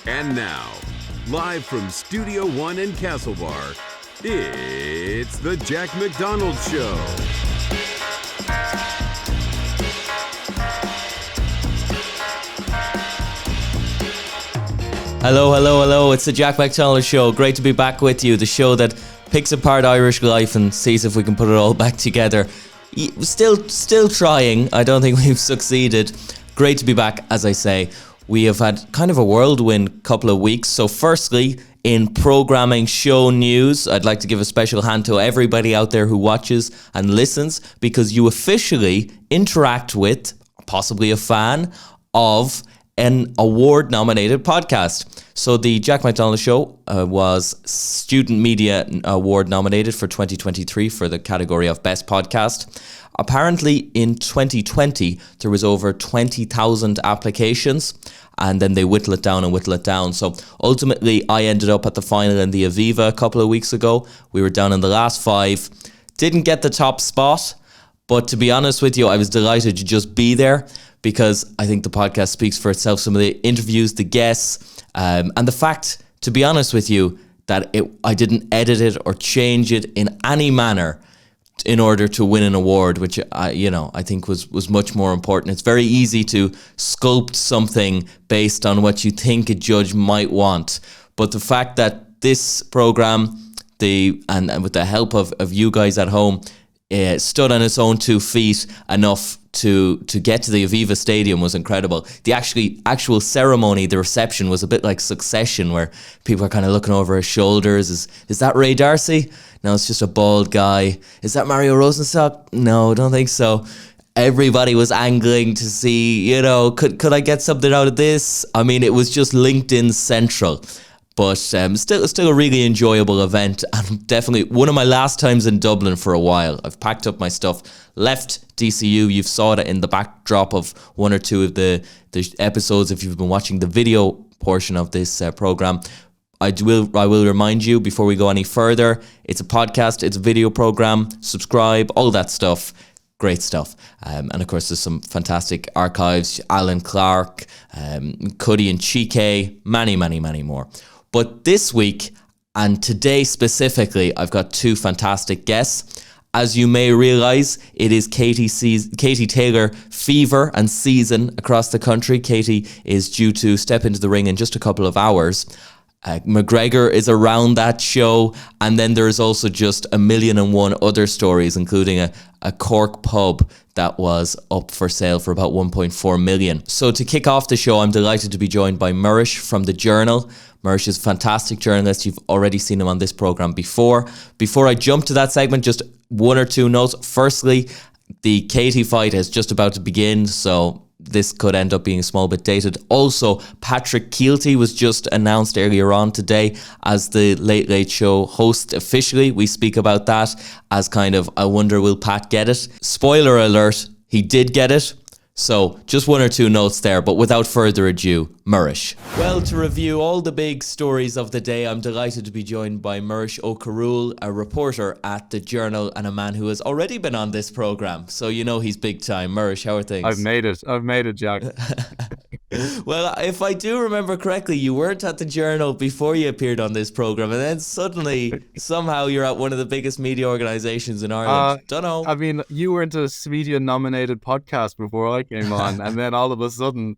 And now, live from Studio One in Castlebar, it's the Jack McDonald Show. Hello. It's the Jack McDonald Show. Great to be back with you. The show that picks apart Irish life and sees if we can put it all back together. Still trying. I don't think we've succeeded. Great to be back, as I say. We have had kind of a whirlwind couple of weeks. So firstly, in programming show news, I'd like to give a special hand to everybody out there who watches and listens, because you officially interact with, possibly a fan of, an award-nominated podcast. So the Jack McDonald Show was Student Media Award nominated for 2023 for the category of Best Podcast. Apparently in 2020, there was over 20,000 applications, and then they whittle it down. So ultimately, I ended up at the final in the Aviva a couple of weeks ago. We were down in the last 5. Didn't get the top spot, but to be honest with you, I was delighted to just be there, because I think the podcast speaks for itself. Some of the interviews, the guests, and the fact, to be honest with you, that I didn't edit it or change it in any manner in order to win an award, which I think was much more important. It's very easy to sculpt something based on what you think a judge might want, but the fact that this program, and with the help of you guys at home, stood on its own 2 feet enough to get to the Aviva Stadium was incredible. The actual ceremony, the reception, was a bit like Succession, where people are kind of looking over his shoulders. Is that Ray Darcy? No, it's just a bald guy. Is that Mario Rosenstock? No, don't think so. Everybody was angling to see, could I get something out of this? I mean, it was just LinkedIn central. But still a really enjoyable event, and definitely one of my last times in Dublin for a while. I've packed up my stuff, left DCU. You've saw it in the backdrop of one or two of the episodes if you've been watching the video portion of this program. I will remind you before we go any further, it's a podcast, it's a video program, subscribe, all that stuff. Great stuff. And of course, there's some fantastic archives, Alan Clark, Cuddy and Chike, many more. But this week, and today specifically, I've got 2 fantastic guests. As you may realise, it is Katie Taylor fever and season across the country. Katie is due to step into the ring in just a couple of hours. McGregor is around that show, and then there is also just 1,000,001 other stories, including a Cork pub that was up for sale for about 1.4 million. So to kick off the show, I'm delighted to be joined by Muiris from The Journal. Muiris is a fantastic journalist. You've already seen him on this programme before. Before I jump to that segment, just 1 or 2 notes. Firstly, the Katie fight is just about to begin, so this could end up being a small bit dated. Also, Patrick Keelty was just announced earlier on today as the Late Late Show host officially. We speak about that as kind of, I wonder, will Pat get it? Spoiler alert, he did get it. So just 1 or 2 notes there, but without further ado, Muiris. Well, to review all the big stories of the day, I'm delighted to be joined by Muiris O'Cearbhaill, a reporter at The Journal and a man who has already been on this programme. So he's big time. Muiris, how are things? I've made it, Jack. Well, if I do remember correctly, you weren't at The Journal before you appeared on this programme, and then suddenly, somehow you're at one of the biggest media organisations in Ireland. Don't know. I mean, you weren't a media-nominated podcast before I came on, and then all of a sudden...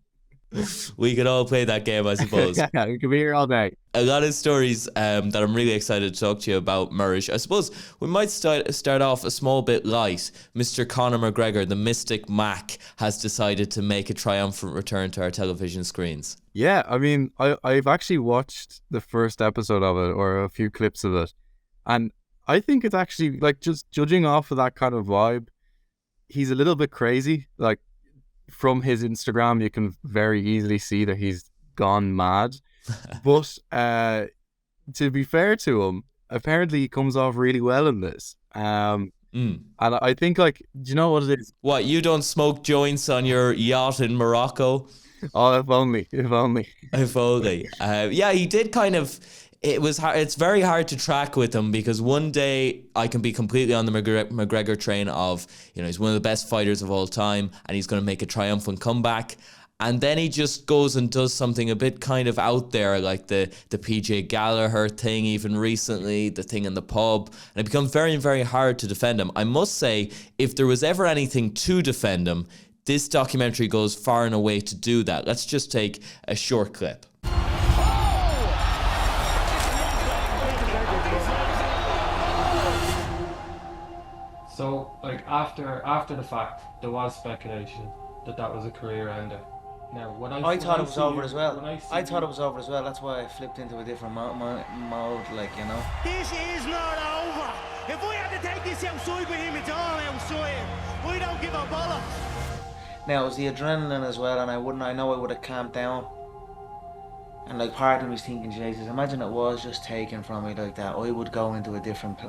We could all play that game, I suppose. Yeah, we could be here all day. A lot of stories that I'm really excited to talk to you about, Muiris. I suppose we might start off a small bit light. Mr. Conor McGregor, the Mystic Mac, has decided to make a triumphant return to our television screens. Yeah, I mean, I've actually watched the first episode of it, or a few clips of it, and I think it's actually, just judging off of that kind of vibe, he's a little bit crazy. From his Instagram, you can very easily see that he's gone mad. But to be fair to him, apparently he comes off really well in this. And I think, do you know what it is? What, you don't smoke joints on your yacht in Morocco? Oh, if only. Yeah, he did kind of... It was hard. It's very hard to track with him, because one day I can be completely on the McGregor train of, he's one of the best fighters of all time and he's going to make a triumphant comeback. and then he just goes and does something a bit kind of out there, like the PJ Gallagher thing even recently, the thing in the pub, and it becomes very, very hard to defend him. I must say, if there was ever anything to defend him, this documentary goes far and away to do that. Let's just take a short clip. So, like, after the fact, there was speculation that was a career ender. Now, I thought it was over as well. I thought it was over as well. That's why I flipped into a different mode, like, you know. This is not over. If we had to take this outside with him, it's all outside. We don't give a bollocks. Now, it was the adrenaline as well, and I know I would have calmed down. And like, part of me was thinking, Jesus, imagine it was just taken from me like that. I would go into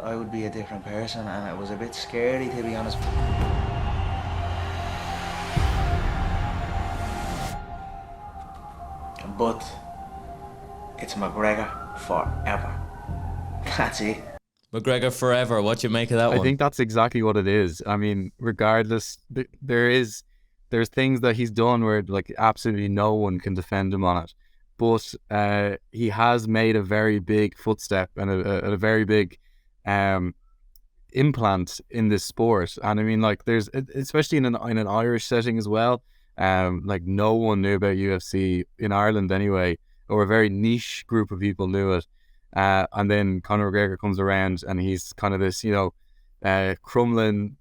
I would be a different person, and it was a bit scary, to be honest. But it's McGregor forever. That's it. McGregor forever. What do you make of that one? I think that's exactly what it is. I mean, regardless, there's things that he's done where like absolutely no one can defend him on it. But he has made a very big footstep and a very big implant in this sport. And I mean, like, there's, especially in an Irish setting as well, like, no one knew about UFC in Ireland anyway, or a very niche group of people knew it. And then Conor McGregor comes around, and he's kind of this, Crumlin,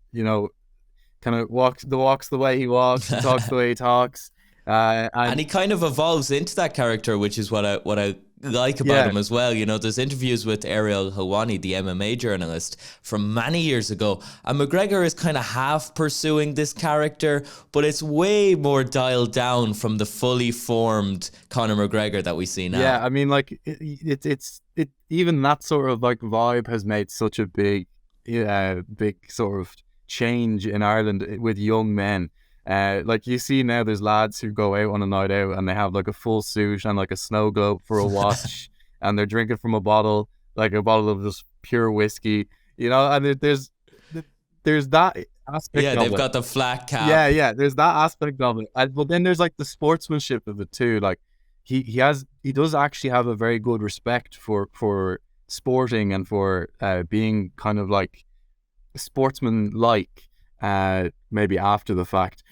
kind of walks the way he walks, talks the way he talks. And he kind of evolves into that character, which is what I like about him as well. There's interviews with Ariel Helwani, the MMA journalist, from many years ago, and McGregor is kind of half pursuing this character, but it's way more dialed down from the fully formed Conor McGregor that we see now. Yeah, I mean, like, it's even that sort of like vibe has made such a big sort of change in Ireland with young men. Like, you see now there's lads who go out on a night out and they have like a full suit and like a snow globe for a watch and they're drinking from a bottle, like a bottle of just pure whiskey, and there's that aspect of it. Yeah, they've got the flat cap. Yeah, there's that aspect of it. But then there's like the sportsmanship of it too. Like, he does actually have a very good respect for sporting and for being kind of like sportsman-like. Maybe after the fact.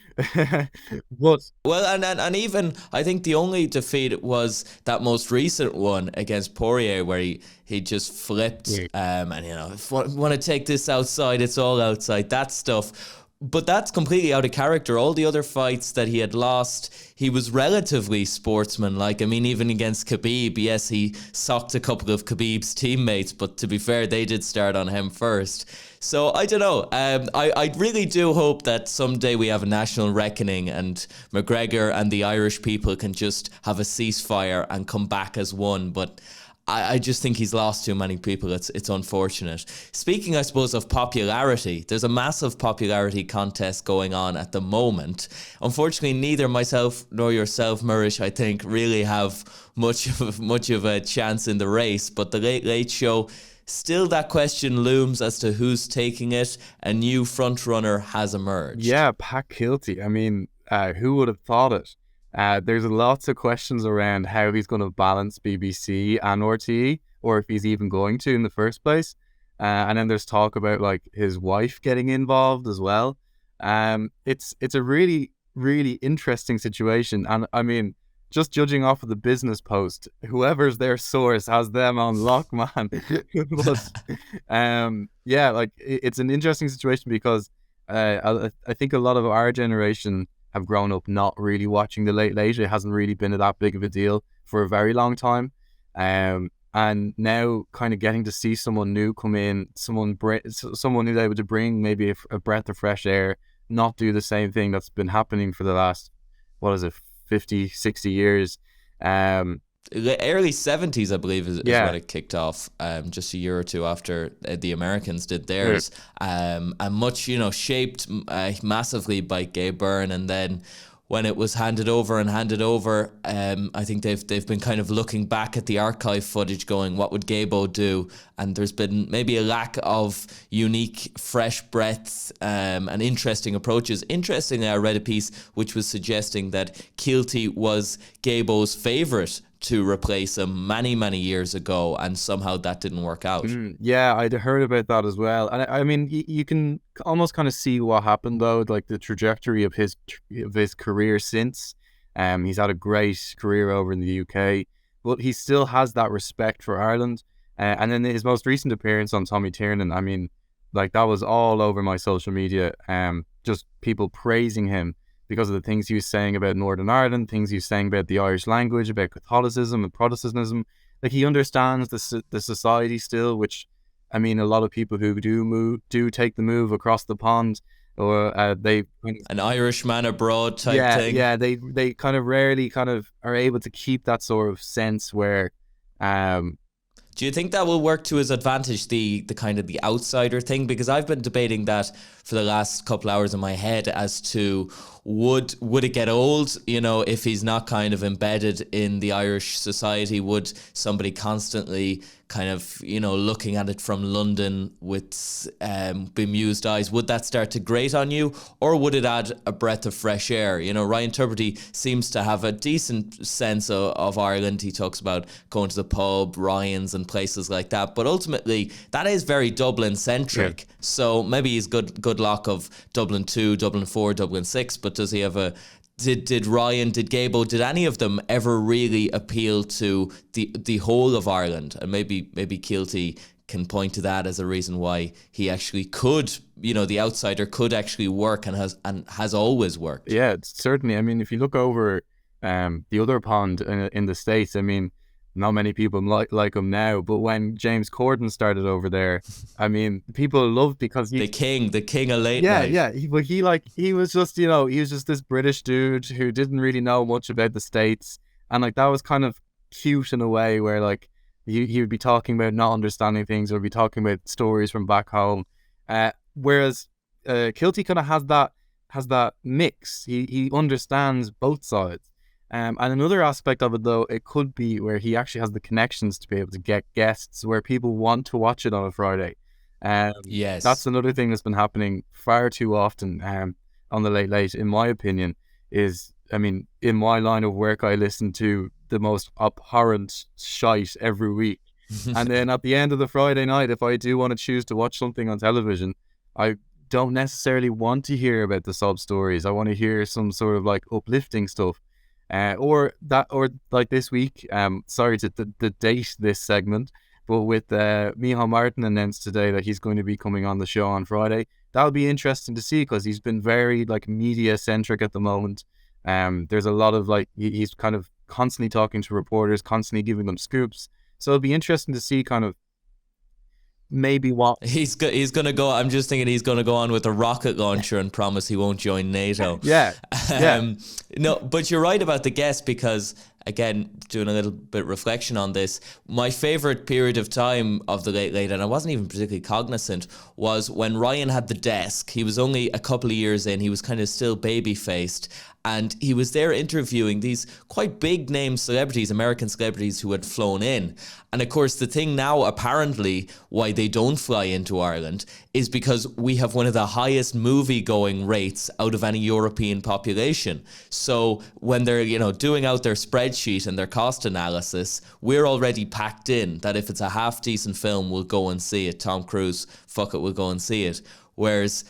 But well, and even I think the only defeat was that most recent one against Poirier, where he just flipped. And if I want to take this outside, it's all outside, that stuff. But that's completely out of character. All the other fights that he had lost, he was relatively sportsmanlike. I mean, even against Khabib, yes, he socked a couple of Khabib's teammates, but to be fair, they did start on him first. So I don't know. I really do hope that someday we have a national reckoning and McGregor and the Irish people can just have a ceasefire and come back as one. But I just think he's lost too many people. It's unfortunate. Speaking, I suppose, of popularity, there's a massive popularity contest going on at the moment. Unfortunately, neither myself nor yourself, Muiris, I think, really have much of a chance in the race. But the Late Late Show, still that question looms as to who's taking it. A new frontrunner has emerged. Yeah, Pat Kilty. I mean, who would have thought it? There's lots of questions around how he's going to balance BBC and RTE, or if he's even going to in the first place. And then there's talk about like his wife getting involved as well. It's a really, really interesting situation. And I mean, just judging off of the Business Post, whoever's their source has them on lock, man. But yeah, like, it's an interesting situation because I think a lot of our generation have grown up not really watching the Late Late. It hasn't really been that big of a deal for a very long time. And now kind of getting to see someone new come in, someone who's able to bring maybe a breath of fresh air, not do the same thing that's been happening for the last, 50, 60 years. Early 70s, I believe, is when it kicked off, just a year or two after the Americans did theirs. And much, shaped massively by Gay Byrne. And then when it was handed over, I think they've been kind of looking back at the archive footage going, what would Gabo do? And there's been maybe a lack of unique, fresh breaths and interesting approaches. Interestingly, I read a piece which was suggesting that Keelty was Gabo's favourite to replace him many, many years ago, and somehow that didn't work out. Yeah, I'd heard about that as well. And I mean, you can almost kind of see what happened though, like the trajectory of his career since. He's had a great career over in the UK, but he still has that respect for Ireland. And then his most recent appearance on Tommy Tiernan, I mean, like that was all over my social media. Just people praising him because of the things he was saying about Northern Ireland, things he was saying about the Irish language, about Catholicism and Protestantism. Like he understands the society still, which, I mean, a lot of people who do take the move across the pond, or they an Irishman abroad type thing. Yeah, they kind of rarely kind of are able to keep that sort of sense where. Do you think that will work to his advantage, the kind of the outsider thing? Because I've been debating that for the last couple hours in my head as to would it get old, you know, if he's not kind of embedded in the Irish society? Would somebody constantly kind of, you know, looking at it from London with bemused eyes, would that start to grate on you? Or would it add a breath of fresh air? You know, Ryan Tubridy seems to have a decent sense of Ireland. He talks about going to the pub, Ryan's and places like that. But ultimately, that is very Dublin-centric. Yeah. So maybe he's good luck of Dublin 2, Dublin 4, Dublin 6, but does he have a... Did Ryan, did Gabo, did any of them ever really appeal to the whole of Ireland? And maybe Keelty can point to that as a reason why he actually could, you know, the outsider could actually work and has always worked. Yeah, certainly. I mean, if you look over the other pond in the States, I mean, not many people like him now, but when James Corden started over there, I mean, people loved because the king of late night. Yeah. He was just, you know, he was just this British dude who didn't really know much about the States, and like that was kind of cute in a way where like he would be talking about not understanding things or be talking about stories from back home, whereas Keelty kind of has that mix. He understands both sides. And another aspect of it, though, it could be where he actually has the connections to be able to get guests where people want to watch it on a Friday. Yes. That's another thing that's been happening far too often on the Late, in my opinion, is, I mean, in my line of work, I listen to the most abhorrent shite every week. And then at the end of the Friday night, if I do want to choose to watch something on television, I don't necessarily want to hear about the sob stories. I want to hear some sort of like uplifting stuff. Or like this week, sorry to date this segment, but with Micheál Martin announced today that he's going to be coming on the show on Friday. That'll be interesting to see because he's been very like media centric at the moment. There's a lot of like he's kind of constantly talking to reporters, constantly giving them scoops. So it'll be interesting to see kind of maybe what he's going to go. I'm just thinking he's going to go on with a rocket launcher and promise he won't join NATO. Yeah. No, but you're right about the guest because, again, doing a little bit of reflection on this, my favourite period of time of the Late, and I wasn't even particularly cognizant, was when Ryan had the desk. He was only a couple of years in. He was kind of still baby-faced. And he was there interviewing these quite big name celebrities, American celebrities who had flown in. And of course, the thing now, apparently, why they don't fly into Ireland is because we have one of the highest movie-going rates out of any European population. So when they're, you know, doing out their spreadsheet and their cost analysis, we're already packed in that if it's a half-decent film, we'll go and see it. Tom Cruise, fuck it, we'll go and see it. Whereas,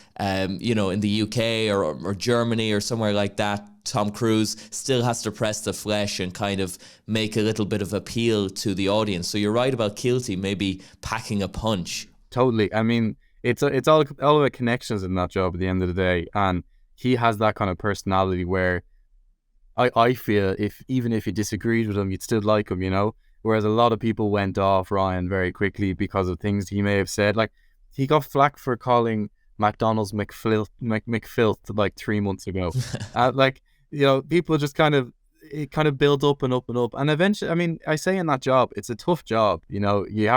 you know, in the UK or Germany or somewhere like that, Tom Cruise still has to press the flesh and kind of make a little bit of appeal to the audience. So you're right about Keelty maybe packing a punch. Totally. I mean, it's all about connections in that job at the end of the day. And he has that kind of personality where I feel even if you disagreed with him, you'd still like him, you know? Whereas a lot of people went off Ryan very quickly because of things he may have said. Like, he got flack for calling McDonald's McFilth like 3 months ago. Like, you know, people just kind of build up and up and up. And eventually, I mean, I say in that job, it's a tough job. You know, you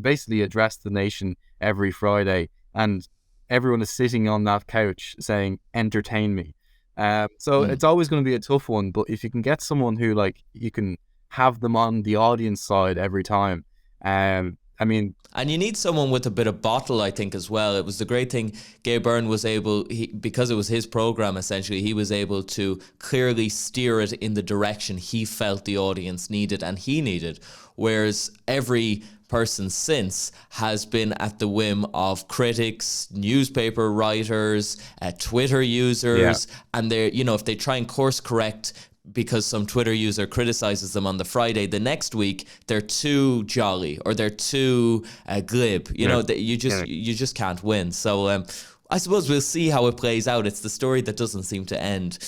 basically address the nation every Friday and everyone is sitting on that couch saying, entertain me. So it's always going to be a tough one. But if you can get someone who like you can have them on the audience side every time, I mean, and you need someone with a bit of bottle, I think, as well. It was the great thing Gay Byrne was able, because it was his program, essentially, he was able to clearly steer it in the direction he felt the audience needed and he needed. Whereas every person since has been at the whim of critics, newspaper writers, Twitter users, and they're, you know, if they try and course correct because some Twitter user criticizes them on the Friday, the next week they're too jolly or they're too glib. You know, that you just can't win. So I suppose we'll see how it plays out. It's the story that doesn't seem to end.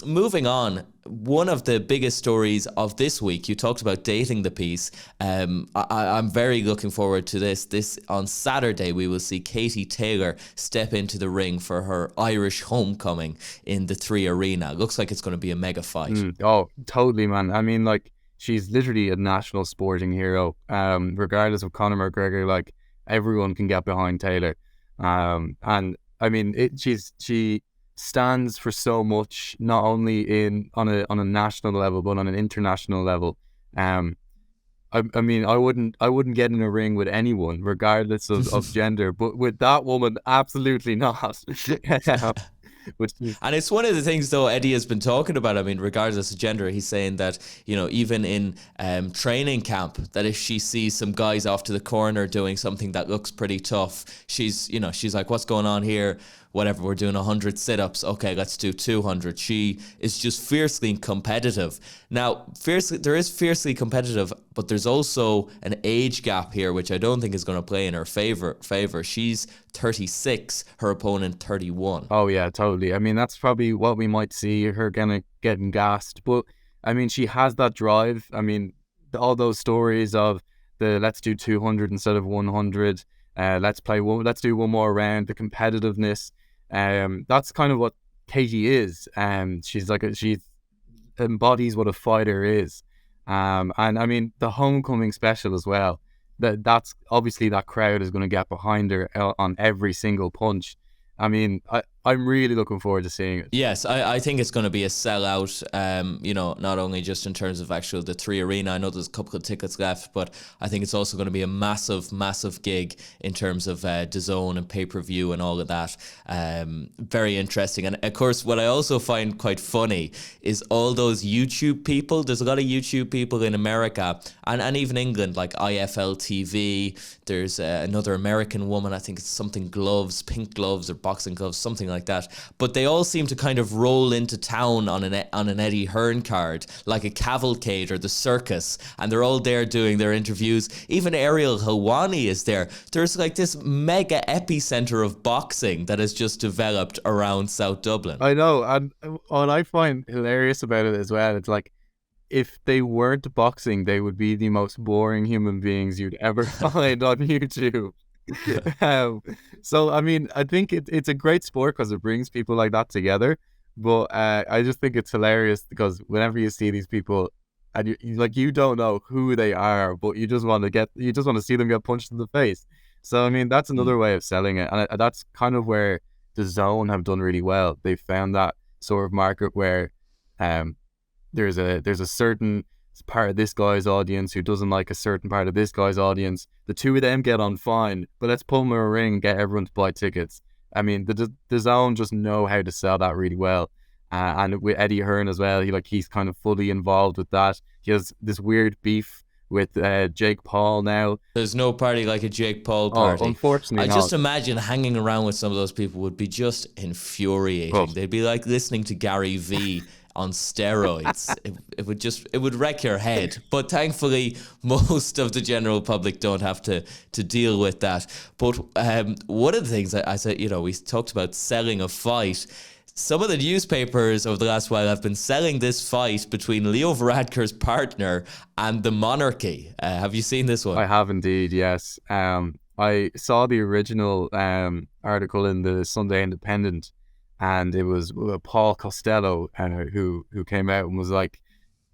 Moving on, one of the biggest stories of this week, you talked about dating the piece. I'm very looking forward to this. On Saturday, we will see Katie Taylor step into the ring for her Irish homecoming in the 3 Arena. Looks like it's going to be a mega fight. Oh, totally, man. I mean, like, she's literally a national sporting hero. Regardless of Conor McGregor, like, everyone can get behind Taylor. And I mean, she stands for so much, not only on a national level, but on an international level. I mean, I wouldn't get in a ring with anyone, regardless of gender, but with that woman, absolutely not. And it's one of the things, though, Eddie has been talking about. I mean, regardless of gender, he's saying that, you know, even in training camp, that if she sees some guys off to the corner doing something that looks pretty tough, she's like, what's going on here? Whatever, we're doing 100 sit-ups. Okay, let's do 200. She is just fiercely competitive. Now, there is fiercely competitive, but there's also an age gap here, which I don't think is going to play in her favor. She's 36, her opponent 31. Oh yeah, totally. I mean, that's probably what we might see her getting gassed. But I mean, she has that drive. I mean, all those stories of the let's do 200 instead of 100. Let's do one more round. The competitiveness. That's kind of what Katie is. She embodies what a fighter is. And I mean, the homecoming special as well. That's obviously that crowd is going to get behind her on every single punch. I mean, I'm really looking forward to seeing it. Yes, I think it's going to be a sellout, you know, not only just in terms of the 3 Arena. I know there's a couple of tickets left, but I think it's also going to be a massive, massive gig in terms of DAZN and pay-per-view and all of that. Very interesting. And of course, what I also find quite funny is all those YouTube people. There's a lot of YouTube people in America and even England, like IFL TV. There's another American woman, I think it's something gloves, pink gloves or boxing gloves, something like that. But they all seem to kind of roll into town on an Eddie Hearn card, like a cavalcade or the circus, and they're all there doing their interviews. Even Ariel Helwani is there. There's like this mega epicenter of boxing that has just developed around South Dublin. I know, and what I find hilarious about it as well, it's like, if they weren't boxing, they would be the most boring human beings you'd ever find on YouTube. So I mean, I think it's a great sport because it brings people like that together. But I just think it's hilarious because whenever you see these people, and you don't know who they are, but you just want to see them get punched in the face. So I mean, that's another way of selling it, and that's kind of where DAZN have done really well. They found that sort of market where there's a certain part of this guy's audience who doesn't like a certain part of this guy's audience. The two of them get on fine, but let's put them in a ring and get everyone to buy tickets. I mean, the Zone just know how to sell that really well. And with Eddie Hearn as well, he's kind of fully involved with that. He has this weird beef with Jake Paul now. There's no party like a Jake Paul party. Unfortunately, I just imagine hanging around with some of those people would be just infuriating. Oh. They'd be like listening to Gary V on steroids. It would wreck your head. But thankfully, most of the general public don't have to deal with that. But one of the things I said, we talked about selling a fight. Some of the newspapers over the last while have been selling this fight between Leo Varadkar's partner and the Monarchy. Have you seen this one? I have indeed, yes. I saw the original article in the Sunday Independent, and it was Paul Costello who came out and was like,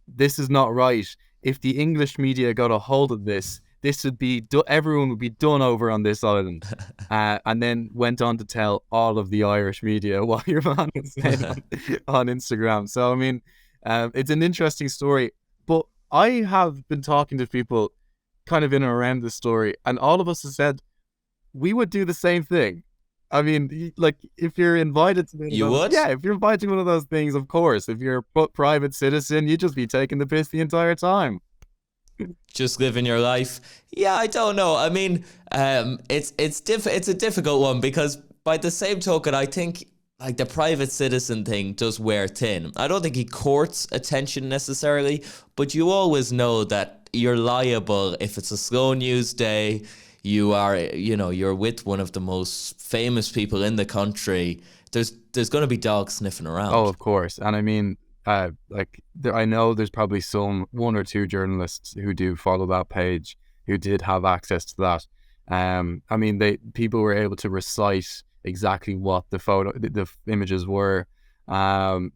this is not right. If the English media got a hold of this, this would be everyone would be done over on this island, and then went on to tell all of the Irish media what your man was saying on Instagram. So I mean, it's an interesting story, but I have been talking to people kind of in and around this story, and all of us have said we would do the same thing. I mean, like, if you're invited to would? Yeah, if you're invited to one of those things, of course. If you're a private citizen, you'd just be taking the piss the entire time. Just living your life. Yeah, I don't know. I mean, it's a difficult one, because by the same token, I think like the private citizen thing does wear thin. I don't think he courts attention necessarily, but you always know that you're liable if it's a slow news day. You are, you're with one of the most famous people in the country. There's going to be dogs sniffing around. Oh, of course. And I mean, I know there's probably one or two journalists who do follow that page who did have access to that. I mean, people were able to recite exactly what the images were. I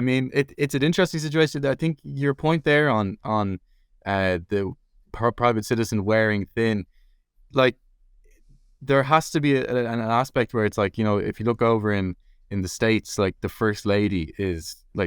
mean, it's an interesting situation. I think your point there on the private citizen wearing thin, like, there has to be an aspect where it's like, if you look over in the States, like, the First Lady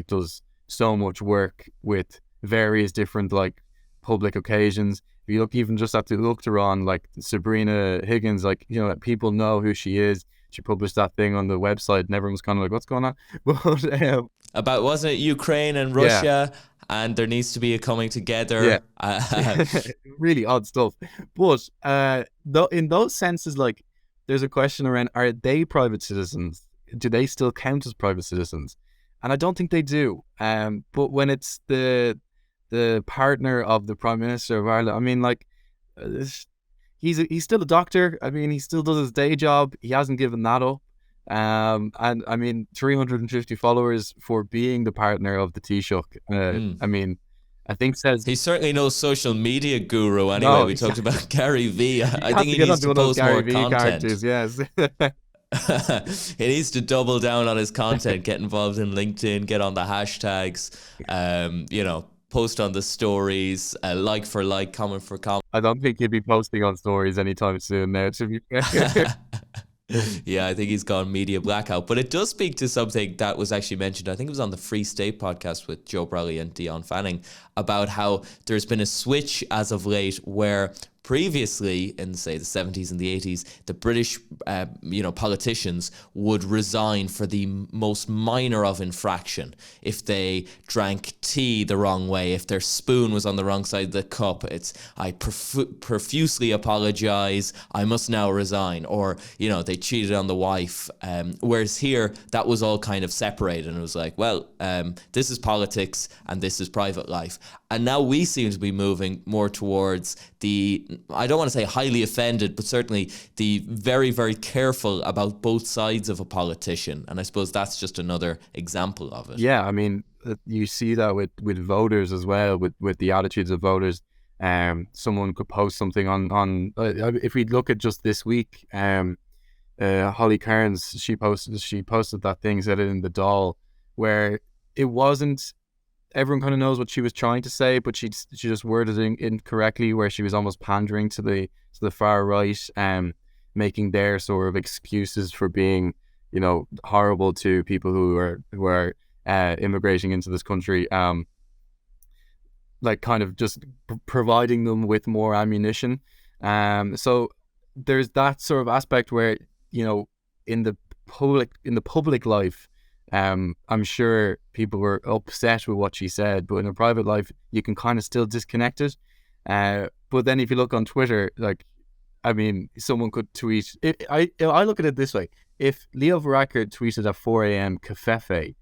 does so much work with various different, like, public occasions. If you look even just at the look they're on, like Sabrina Higgins, like, people know who she is. She published that thing on the website and everyone was kind of like, what's going on? But about, wasn't it Ukraine and Russia? Yeah. And there needs to be a coming together. Yeah. Really odd stuff. But in those senses, like, there's a question around, are they private citizens? Do they still count as private citizens? And I don't think they do. But when it's the partner of the Prime Minister of Ireland, I mean, like, he's still a doctor. I mean, he still does his day job. He hasn't given that up. And I mean, 350 followers for being the partner of the Taoiseach. I mean, I think says he's certainly no social media guru anyway. No, we talked about Gary V. I think he needs to post more content. Yes. He needs to double down on his content, get involved in LinkedIn, get on the hashtags, post on the stories, like for like, comment for comment. I don't think he'll be posting on stories anytime soon now, to be fair. Yeah, I think he's gone media blackout. But it does speak to something that was actually mentioned, I think it was on the Free State podcast with Joe Brolly and Dion Fanning, about how there's been a switch as of late where previously, in, say, the 70s and the 80s, the British, politicians would resign for the most minor of infraction. If they drank tea the wrong way, if their spoon was on the wrong side of the cup, it's, I profusely apologise, I must now resign. Or, they cheated on the wife. Whereas here, that was all kind of separated. And it was like, well, this is politics and this is private life. And now we seem to be moving more towards the, I don't want to say highly offended, but certainly the very, very careful about both sides of a politician. And I suppose that's just another example of it. Yeah, I mean, you see that with voters as well, with the attitudes of voters. Someone could post something on if we look at just this week, Holly Cairns, she posted that thing, said it in the Dáil, where it wasn't, everyone kind of knows what she was trying to say, but she just worded it incorrectly, where she was almost pandering to the far right, making their sort of excuses for being, horrible to people who are immigrating into this country, like kind of just providing them with more ammunition. So there's that sort of aspect where, in the public life, I'm sure people were upset with what she said, but in a private life, you can kind of still disconnect it. But then if you look on Twitter, like, I mean, someone could tweet. I look at it this way: if Leo Varadkar tweeted at 4 a.m. Cafefe,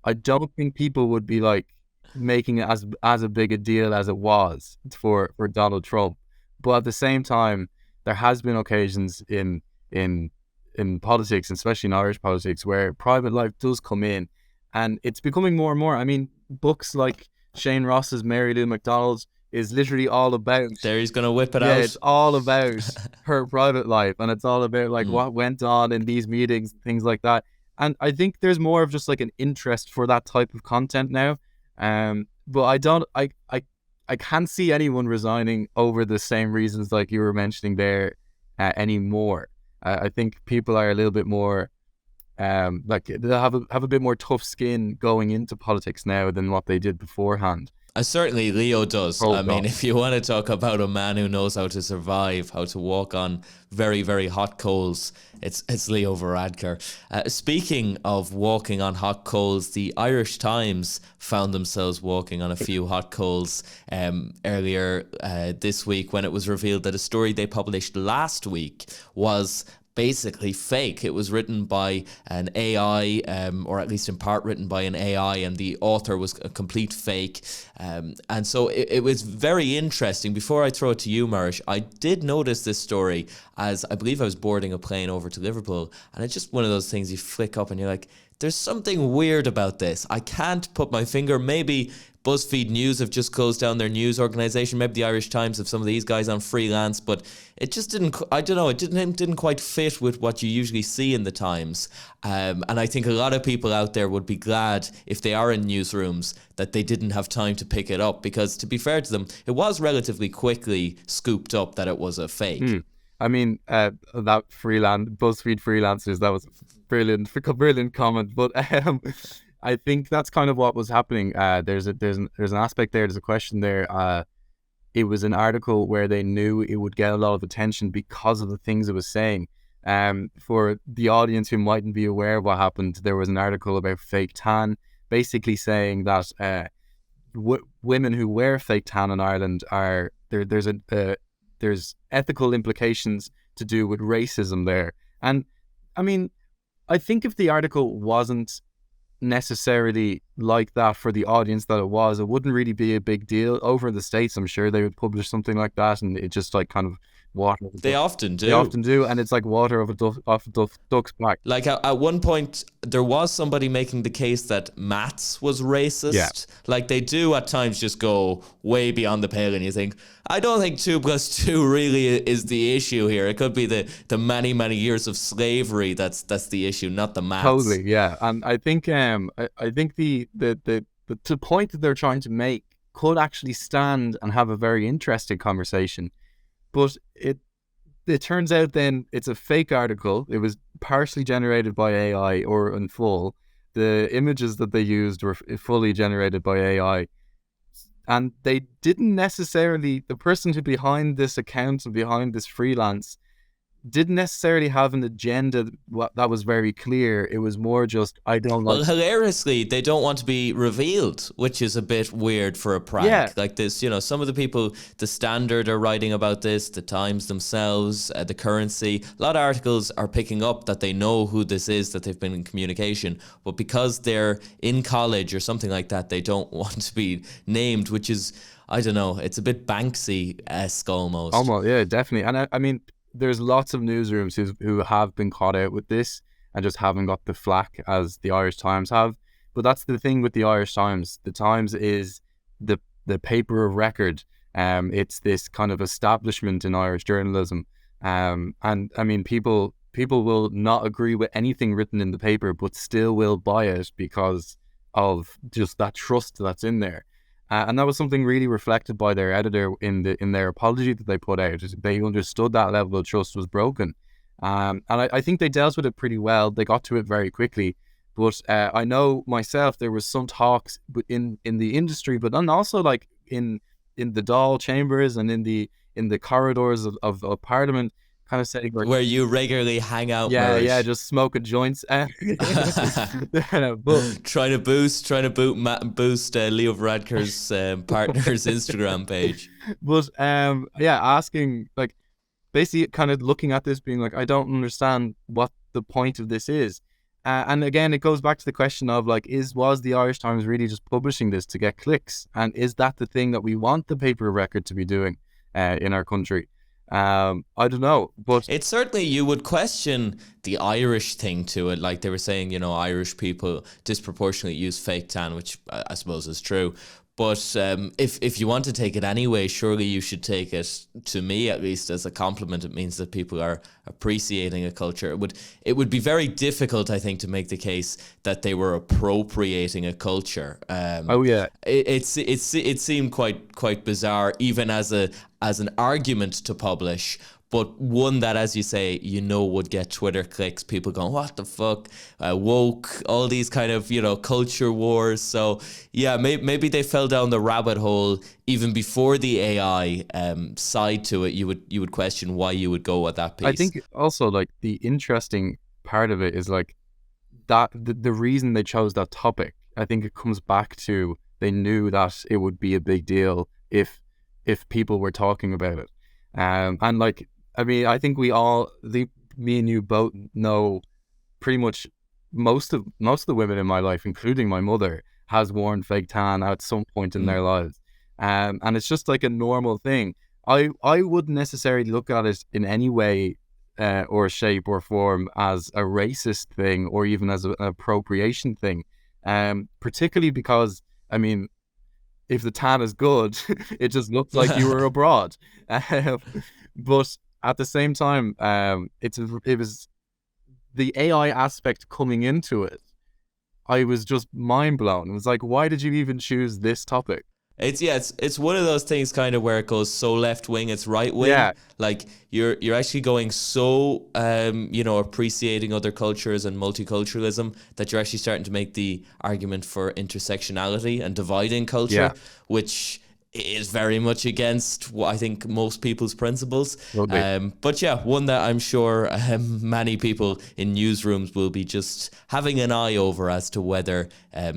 I don't think people would be like making it as a big a deal as it was for Donald Trump. But at the same time, there has been occasions in politics, especially in Irish politics, where private life does come in, and it's becoming more and more. I mean, books like Shane Ross's Mary Lou McDonald is literally all about, there he's gonna whip it out. It's all about her private life, and it's all about like what went on in these meetings and things like that. And I think there's more of just like an interest for that type of content now. But I can't see anyone resigning over the same reasons like you were mentioning there anymore. I think people are a little bit more like they have a bit more tough skin going into politics now than what they did beforehand. Certainly Leo does. Oh, I mean, God. if you want to talk about a man who knows how to survive, how to walk on very, very hot coals, it's Leo Varadkar. Speaking of walking on hot coals, the Irish Times found themselves walking on a few hot coals earlier this week when it was revealed that a story they published last week was basically fake. It was written by an AI, or at least in part written by an AI, and the author was a complete fake. And so it was very interesting. Before I throw it to you, Muiris, I did notice this story as I believe I was boarding a plane over to Liverpool, and it's just one of those things you flick up and you're like, there's something weird about this. I can't put my finger. Maybe BuzzFeed News have just closed down their news organization. Maybe the Irish Times have some of these guys on freelance, but it just didn't, I don't know, it didn't quite fit with what you usually see in the Times. And I think a lot of people out there would be glad if they are in newsrooms that they didn't have time to pick it up, because to be fair to them, it was relatively quickly scooped up that it was a fake. I mean, that BuzzFeed freelancers, that was brilliant comment. But I think that's kind of what was happening. There's an aspect there. There's a question there. It was an article where they knew it would get a lot of attention because of the things it was saying. For the audience who mightn't be aware of what happened, there was an article about fake tan, basically saying that women who wear fake tan in Ireland are there's ethical implications to do with racism there. And I mean, I think if the article wasn't necessarily like that for the audience that it was, it wouldn't really be a big deal. Over in the States, I'm sure they would publish something like that, and it just like kind of water. They often do. They often do, and it's like water off a duck's back. Like at one point, there was somebody making the case that maths was racist. Yeah. Like they do at times just go way beyond the pale, and you think, I don't think 2 + 2 really is the issue here. It could be the many years of slavery that's the issue, not the maths. Totally, yeah. And I think I think the point that they're trying to make could actually stand and have a very interesting conversation. But it turns out then it's a fake article. It was partially generated by AI or in full. The images that they used were fully generated by AI. And they didn't necessarily, the person who behind this account and behind this freelance didn't necessarily have an agenda that was very clear. It was more just, I don't like... Well, hilariously, they don't want to be revealed, which is a bit weird for a prank. Yeah. Like this, you know, some of the people, the Standard are writing about this, the Times themselves, the Currency. A lot of articles are picking up that they know who this is, that they've been in communication. But because they're in college or something like that, they don't want to be named, which is, I don't know, it's a bit Banksy-esque almost. Almost, yeah, definitely. And I mean... there's lots of newsrooms who have been caught out with this and just haven't got the flack as the Irish Times have. But that's the thing with the Irish Times. The Times is the paper of record. It's this kind of establishment in Irish journalism. And I mean, people will not agree with anything written in the paper, but still will buy it because of just that trust that's in there. And that was something really reflected by their editor in their apology that they put out. They understood that level of trust was broken. And I think they dealt with it pretty well. They got to it very quickly. But I know myself, there was some talks in the industry, but then also like in the Dáil chambers and in the corridors of Parliament, kind of saying where you regularly hang out. Yeah, just smoking joints. But trying to boost Leo Varadkar's partner's Instagram page. But asking, like, basically kind of looking at this being like, I don't understand what the point of this is. And again, it goes back to the question of like, was the Irish Times really just publishing this to get clicks? And is that the thing that we want the paper record to be doing in our country? I don't know, but it's certainly, you would question the Irish thing to it. Like they were saying, you know, Irish people disproportionately use fake tan, which I suppose is true. But if you want to take it anyway, surely you should take it, to me at least, as a compliment. It means that people are appreciating a culture. It would be very difficult, I think, to make the case that they were appropriating a culture. It seemed quite bizarre, even as an argument to publish. But one that, as you say, would get Twitter clicks, people going, what the fuck, woke, all these kind of, culture wars. So, yeah, maybe they fell down the rabbit hole even before the AI side to it. You would question why you would go with that piece. I think also, like, the interesting part of it is, like, that the reason they chose that topic, I think it comes back to they knew that it would be a big deal if people were talking about it. And, like, I mean, I think me and you both know pretty much most of the women in my life, including my mother, has worn fake tan at some point in their lives. And it's just like a normal thing. I wouldn't necessarily look at it in any way or shape or form as a racist thing or even as an appropriation thing. Particularly because, I mean, if the tan is good, it just looks like you were abroad. But at the same time, it was the AI aspect coming into it. I was just mind blown. It was like, why did you even choose this topic? It's one of those things kind of where it goes so left wing, it's right wing. Yeah. Like you're actually going so appreciating other cultures and multiculturalism that you're actually starting to make the argument for intersectionality and dividing culture, which is very much against what I think most people's principles. But yeah, one that I'm sure many people in newsrooms will be just having an eye over as to whether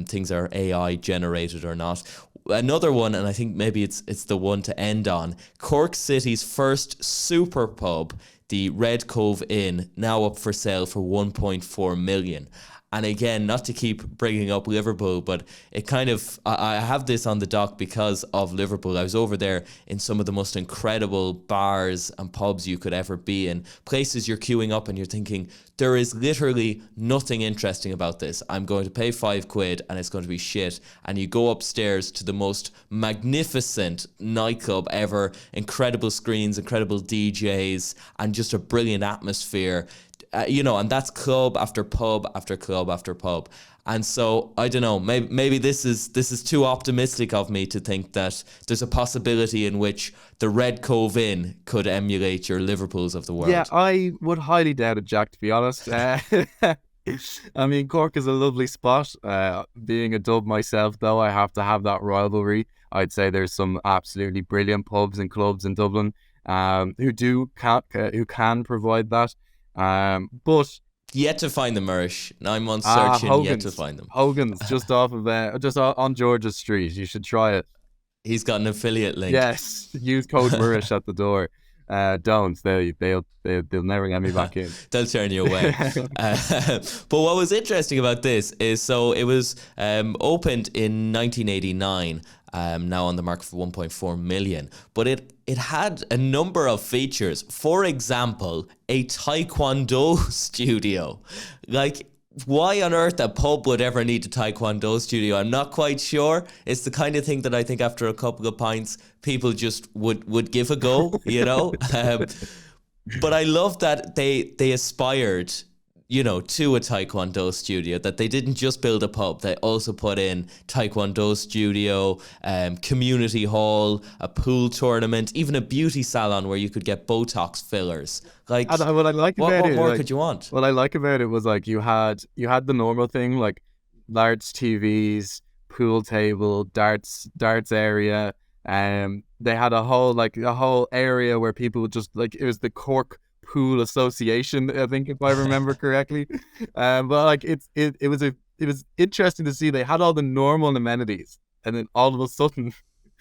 things are AI generated or not. Another one, and I think maybe it's the one to end on, Cork City's first super pub, the Red Cove Inn, now up for sale for 1.4 million. And again, not to keep bringing up Liverpool, but it kind of, I have this on the dock because of Liverpool. I was over there in some of the most incredible bars and pubs you could ever be in. Places you're queuing up and you're thinking, there is literally nothing interesting about this. I'm going to pay £5 and it's going to be shit. And you go upstairs to the most magnificent nightclub ever. Incredible screens, incredible DJs, and just a brilliant atmosphere. And that's club after pub after club after pub. And so, I don't know, maybe this is too optimistic of me to think that there's a possibility in which the Red Cove Inn could emulate your Liverpools of the world. Yeah, I would highly doubt it, Jack, to be honest. I mean, Cork is a lovely spot. Being a dub myself, though, I have to have that rivalry. I'd say there's some absolutely brilliant pubs and clubs in Dublin who can provide that. But yet to find them, Muiris. 9 months searching, Hogan's, yet to find them. Hogan's just off of just on George's Street. You should try it. He's got an affiliate link. Yes, use code Muiris at the door. Don't. They'll never get me back in. They'll turn you away. But what was interesting about this is, so it was opened in 1989. Now on the market for 1.4 million. But it had a number of features. For example, a Taekwondo studio. Like, why on earth a pub would ever need a Taekwondo studio? I'm not quite sure. It's the kind of thing that I think after a couple of pints, people just would give a go, But I love that they aspired to a Taekwondo studio, that they didn't just build a pub, they also put in Taekwondo studio, community hall, a pool tournament, even a beauty salon where you could get Botox fillers. Like, what I like about what it, more like, could you want? What I like about it was, like, you had the normal thing, like large TVs, pool table, darts area. They had a whole area where people would just, like, it was the Cork Pool Association, I think, if I remember correctly. But like it was interesting to see they had all the normal amenities, and then all of a sudden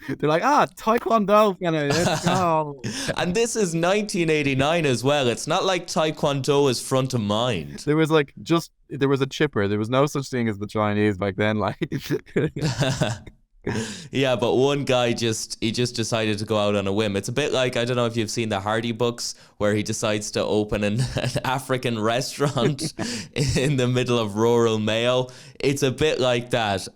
they're like, Taekwondo, let's go. And this is 1989 as well. It's not like Taekwondo is front of mind. There was there was a chipper. There was no such thing as the Chinese back then. Like, Yeah, but one guy just decided to go out on a whim. It's a bit like, I don't know if you've seen the Hardy books, where he decides to open an African restaurant in the middle of rural Mayo. It's a bit like that.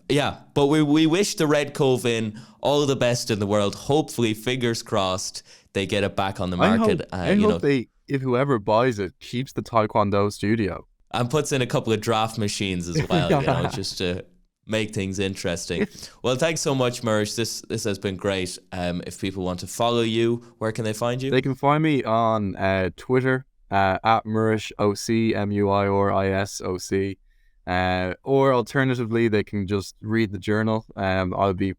Yeah, but we wish the Red Cove Inn all the best in the world. Hopefully, fingers crossed, they get it back on the market. I hope they, if whoever buys it, keeps the Taekwondo studio. And puts in a couple of draft machines as well, just to make things interesting. Well, thanks so much, Muiris. This has been great. If people want to follow you, where can they find you? They can find me on Twitter at Muiris OC, MUIRISOC. Or alternatively, they can just read the journal. I'll be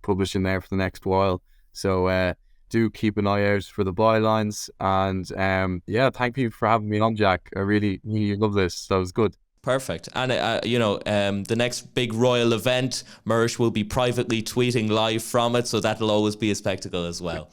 publishing there for the next while. So do keep an eye out for the bylines. And thank you for having me on, Jack. I really love this. That was good. Perfect. And, the next big royal event, Muiris will be privately tweeting live from it, so that'll always be a spectacle as well.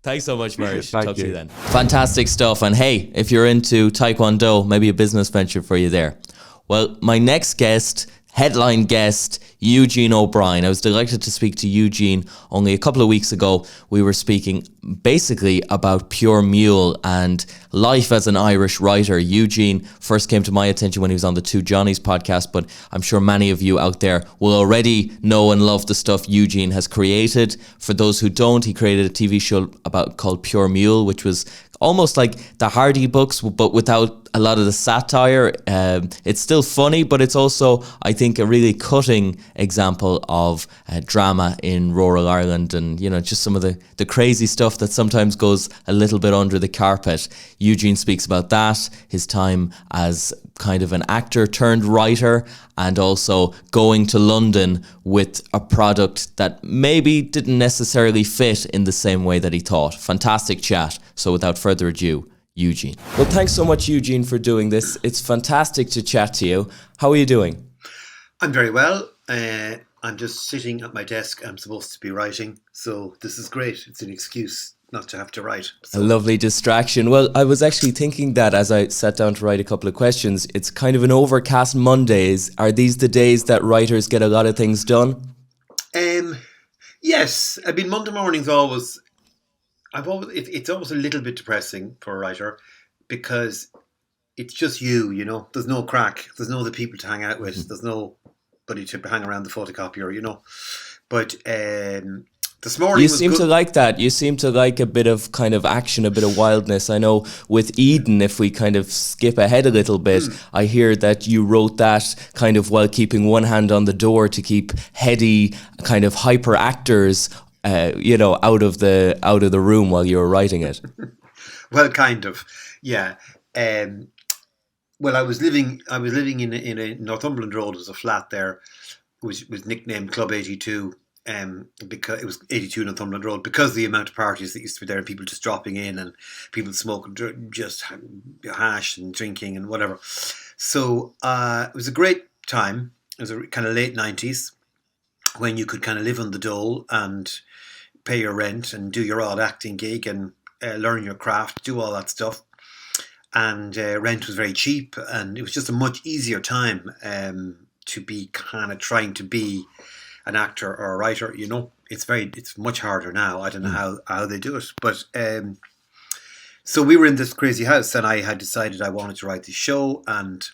Thanks so much, Muiris. Talk to you then. Fantastic stuff. And hey, if you're into Taekwondo, maybe a business venture for you there. Well, my next guest, headline guest, Eugene O'Brien. I was delighted to speak to Eugene only a couple of weeks ago. We were speaking basically about Pure Mule and life as an Irish writer. Eugene first came to my attention when he was on the Two Johnnies podcast, but I'm sure many of you out there will already know and love the stuff Eugene has created. For those who don't, he created a TV show called Pure Mule, which was almost like the Hardy books, but without a lot of the satire. It's still funny, but it's also, I think, a really cutting example of drama in rural Ireland, and just some of the crazy stuff that sometimes goes a little bit under the carpet. Eugene speaks about that, his time as kind of an actor turned writer, and also going to London with a product that maybe didn't necessarily fit in the same way that he thought. Fantastic chat. So without further ado, Eugene. Well, thanks so much, Eugene, for doing this. It's fantastic to chat to you. How are you doing? I'm very well. I'm just sitting at my desk. I'm supposed to be writing, so this is great. It's an excuse not to have to write. So. A lovely distraction. Well, I was actually thinking that as I sat down to write a couple of questions, it's kind of an overcast Mondays. Are these the days that writers get a lot of things done? Yes. I mean, Monday mornings always... it's always a little bit depressing for a writer because it's just you. There's no crack. There's no other people to hang out with. Mm-hmm. There's nobody to hang around the photocopier, But this morning you seem to like that. You seem to like a bit of kind of action, a bit of wildness. I know with Eden, if we kind of skip ahead a little bit, I hear that you wrote that kind of while keeping one hand on the door to keep heady, kind of hyper actors out of the room while you were writing it. Well, kind of, yeah. Well, I was living in a Northumberland Road. There was a flat there, which was nicknamed Club 82, because it was 82 Northumberland Road, because of the amount of parties that used to be there and people just dropping in and people smoking just hash and drinking and whatever. So it was a great time. It was a kind of late 90s when you could kind of live on the dole and pay your rent and do your odd acting gig and learn your craft, do all that stuff. And rent was very cheap, and it was just a much easier time to be kind of trying to be an actor or a writer. It's much harder now. I don't know how they do it, but so we were in this crazy house, and I had decided I wanted to write this show, and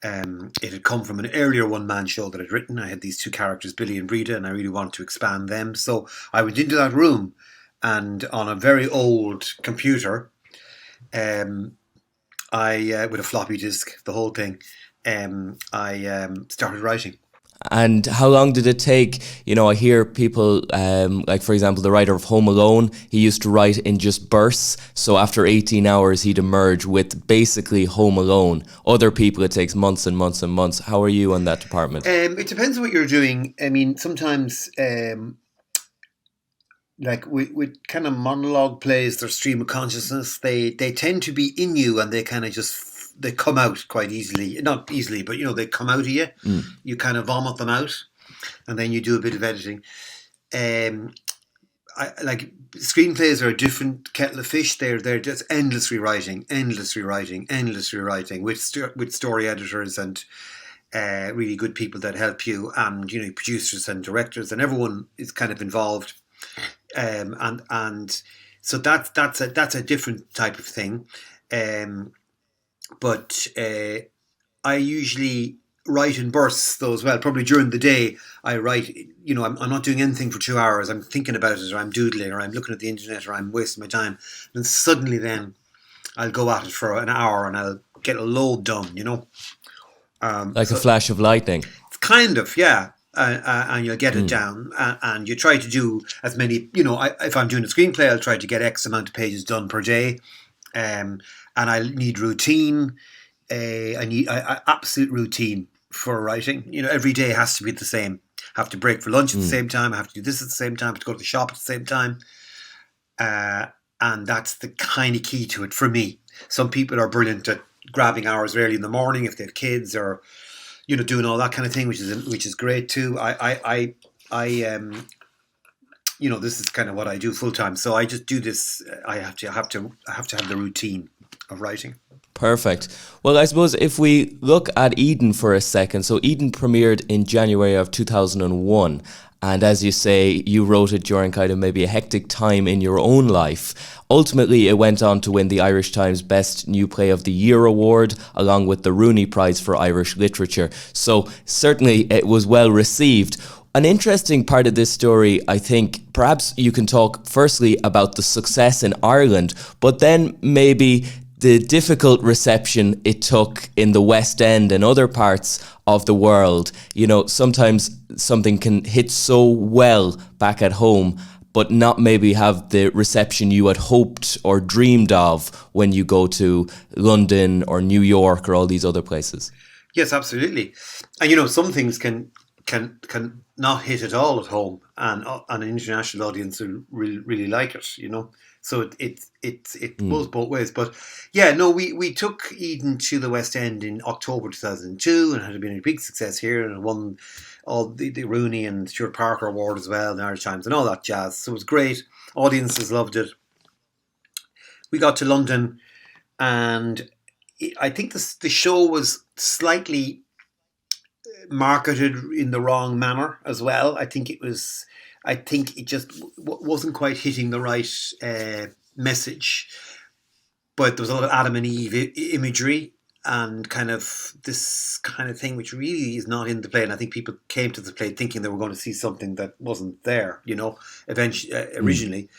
it had come from an earlier one-man show that I'd written. I had these two characters, Billy and Breda, and I really wanted to expand them. So I went into that room, and on a very old computer, I with a floppy disk, the whole thing, I started writing. And how long did it take? I hear people, like for example, the writer of Home Alone, he used to write in just bursts. So after 18 hours, he'd emerge with basically Home Alone. Other people, it takes months and months and months. How are you on that department? It depends on what you're doing. I mean, sometimes, like with kind of monologue plays, their stream of consciousness, they tend to be in you, and they kind of they come out quite easily. Not easily, but they come out of you. You kind of vomit them out, and then you do a bit of editing. I like screenplays are a different kettle of fish. They're just endlessly writing with story editors, and really good people that help you, and producers and directors, and everyone is kind of involved, and so that's a different type of thing, but I usually write in bursts though as well. Probably during the day I write, I'm not doing anything for 2 hours. I'm thinking about it, or I'm doodling, or I'm looking at the internet, or I'm wasting my time. And suddenly then I'll go at it for an hour and I'll get a load done, Like a flash of lightning. It's kind of, yeah. And you'll get it down, and you try to do as many, if I'm doing a screenplay, I'll try to get X amount of pages done per day. And I need routine. I need absolute routine for writing. Every day has to be the same. I have to break for lunch at the same time. I have to do this at the same time. I have to go to the shop at the same time. And that's the kind of key to it for me. Some people are brilliant at grabbing hours early in the morning if they have kids, or doing all that kind of thing, which is great too. I this is kind of what I do full time. So I just do this. I have to have the routine of writing. Perfect. Well, I suppose if we look at Eden for a second, so Eden premiered in January of 2001. And as you say, you wrote it during kind of maybe a hectic time in your own life. Ultimately, it went on to win the Irish Times Best New Play of the Year award, along with the Rooney Prize for Irish Literature. So certainly it was well received. An interesting part of this story, I think, perhaps you can talk firstly about the success in Ireland, but then maybe the difficult reception it took in the West End and other parts of the world. Sometimes something can hit so well back at home, but not maybe have the reception you had hoped or dreamed of when you go to London or New York or all these other places. Yes, absolutely. And some things can not hit at all at home, and an international audience will really like it. So it goes both ways. But yeah, no, we took Eden to the West End in October 2002, and it had been a big success here, and it won all the Rooney and Stuart Parker Award as well, the Irish Times, and all that jazz. So it was great. Audiences loved it. We got to London, and I think the show was slightly marketed in the wrong manner as well. I think it just wasn't quite hitting the right message. But there was a lot of Adam and Eve imagery and kind of this kind of thing which really is not in the play. And I think people came to the play thinking they were going to see something that wasn't there, eventually, originally.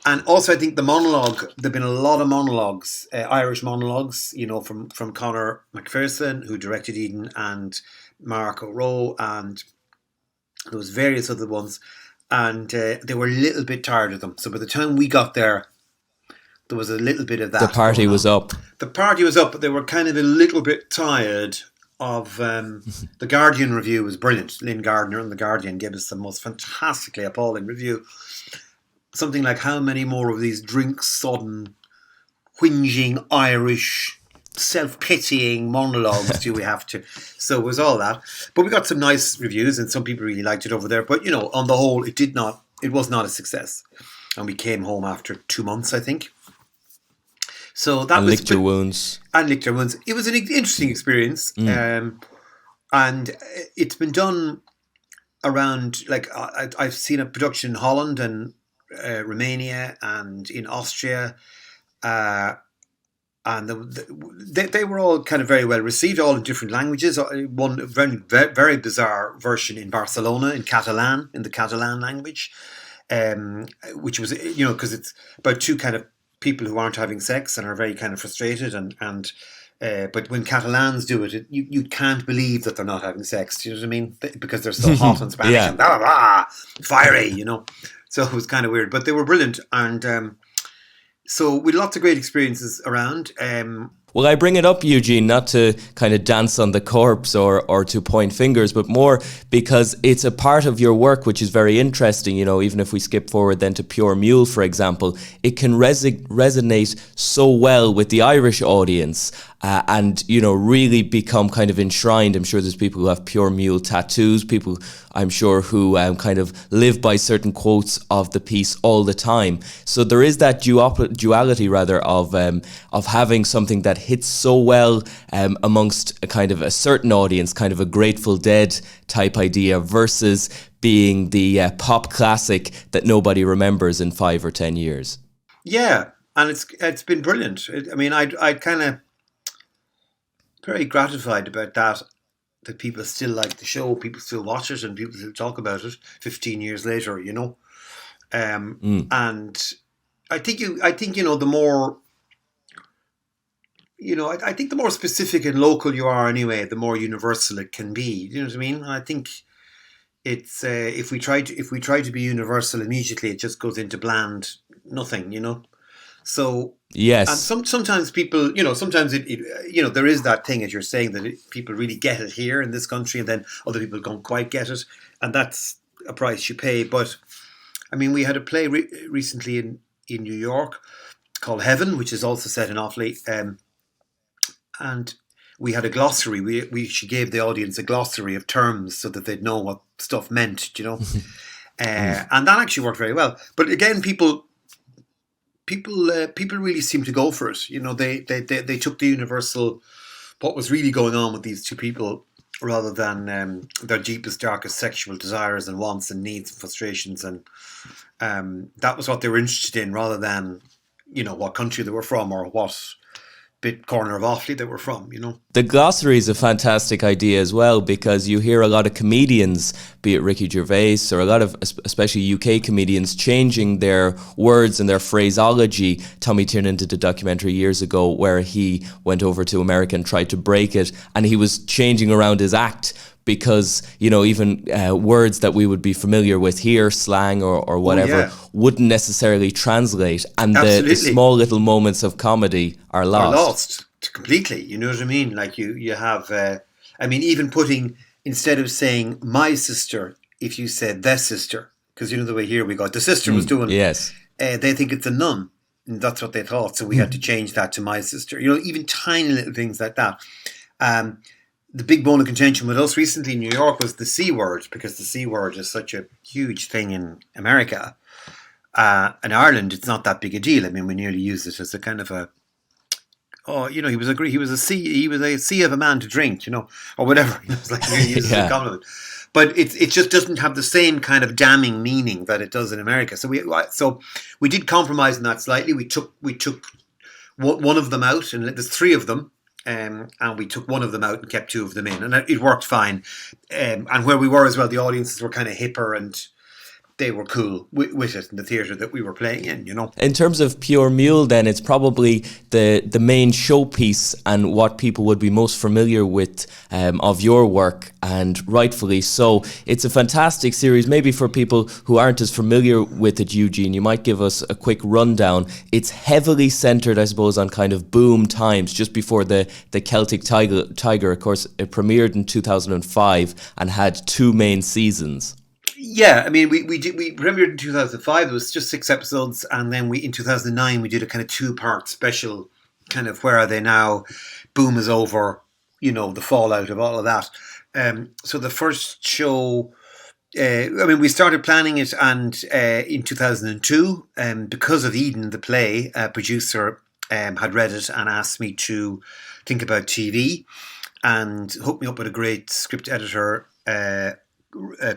And also I think the monologue, there've been a lot of monologues, Irish monologues, from Conor McPherson, who directed Eden, and Mark O'Rourke, and there was various other ones, and they were a little bit tired of them. So by the time we got there was a little bit of that. The party was up. The party was up, but they were kind of a little bit tired of the Guardian review was brilliant. Lynn Gardner and the Guardian gave us the most fantastically appalling review. Something like, how many more of these drink-sodden, whinging Irish, self-pitying monologues do we have to? So it was all that. But we got some nice reviews, and some people really liked it over there. But, on the whole, it was not a success. And we came home after 2 months, I think. So that and was... licked your wounds. And licked your wounds. It was an interesting experience. And it's been done around, like, I've seen a production in Holland and Romania and in Austria, and they were all kind of very well received, all in different languages. One very, very bizarre version in Barcelona in Catalan, in the Catalan language, which was, because it's about two kind of people who aren't having sex and are very kind of frustrated, and but when Catalans do it, you can't believe that they're not having sex. Do you know what I mean? Because they're so hot in Spanish and blah, blah, blah, fiery, So it was kind of weird, but they were brilliant. And so we had lots of great experiences around. Well, I bring it up, Eugene, not to kind of dance on the corpse or to point fingers, but more because it's a part of your work which is very interesting. Even if we skip forward then to Pure Mule, for example, it can resonate so well with the Irish audience. and, you know, really become kind of enshrined. I'm sure there's people who have Pure Mule tattoos, people I'm sure who kind of live by certain quotes of the piece all the time. So there is that duality rather of having something that hits so well amongst a kind of a certain audience, kind of a Grateful Dead type idea, versus being the pop classic that nobody remembers in 5 or 10 years. Yeah, and it's been brilliant. I mean, I'd kind of very gratified about that people still like the show, people still watch it, and people still talk about it 15 years later, you know. And I think you know, the more, you know, I think the more specific and local you are anyway, the more universal it can be. You know what I mean? And I think it's if we try to be universal immediately, it just goes into bland nothing, you know. So yes, and sometimes people, you know, sometimes it you know, there is that thing, as you're saying, that people really get it here in this country, and then other people don't quite get it, and that's a price you pay. But I mean, we had a play recently in New York called Heaven, which is also set in Offaly, and we had a glossary. She gave the audience a glossary of terms so that they'd know what stuff meant, you know, and that actually worked very well. But again, people really seem to go for it. You know, they took the universal, what was really going on with these two people, rather than their deepest, darkest sexual desires and wants and needs and frustrations, and that was what they were interested in, rather than, you know, what country they were from or what bit corner of Offaly they were from, you know. The glossary is a fantastic idea as well, because you hear a lot of comedians, be it Ricky Gervais or a lot of especially UK comedians, changing their words and their phraseology. Tommy Tiernan did a documentary years ago where he went over to America and tried to break it, and he was changing around his act, because, you know, even words that we would be familiar with here, slang or whatever, wouldn't necessarily translate, and the small little moments of comedy are lost. Completely. You know what I mean? Like you have, I mean, even putting, instead of saying my sister, if you said the sister, because you know the way here we got the sister was doing, yes, they think it's a nun, and that's what they thought, so we had to change that to my sister. You know, even tiny little things like that. The big bone of contention with us recently in New York was the C word, because the C word is such a huge thing in America. In Ireland, it's not that big a deal. I mean, we nearly use it as a kind of a, oh, you know, he was a C of a man to drink, you know, or whatever. It was like we use it as a compliment. But it just doesn't have the same kind of damning meaning that it does in America. So we did compromise on that slightly. We took one of them out, and there's 3 of them. And we took one of them out and kept 2 of them in, and it worked fine. And where we were as well, the audiences were kind of hipper, and they were cool with it in the theatre that we were playing in, you know. In terms of Pure Mule, then, it's probably the main showpiece and what people would be most familiar with of your work, and rightfully so. It's a fantastic series. Maybe for people who aren't as familiar with it, Eugene, you might give us a quick rundown. It's heavily centred, I suppose, on kind of boom times, just before the Celtic Tiger. Of course, it premiered in 2005 and had 2 main seasons. Yeah, I mean, we premiered in 2005. It was just 6 episodes, and then in 2009 we did a kind of 2-part special, kind of where are they now, boom is over, you know, the fallout of all of that. So the first show, I mean, we started planning it, and in 2002, because of Eden, the play, a producer had read it and asked me to think about TV, and hooked me up with a great script editor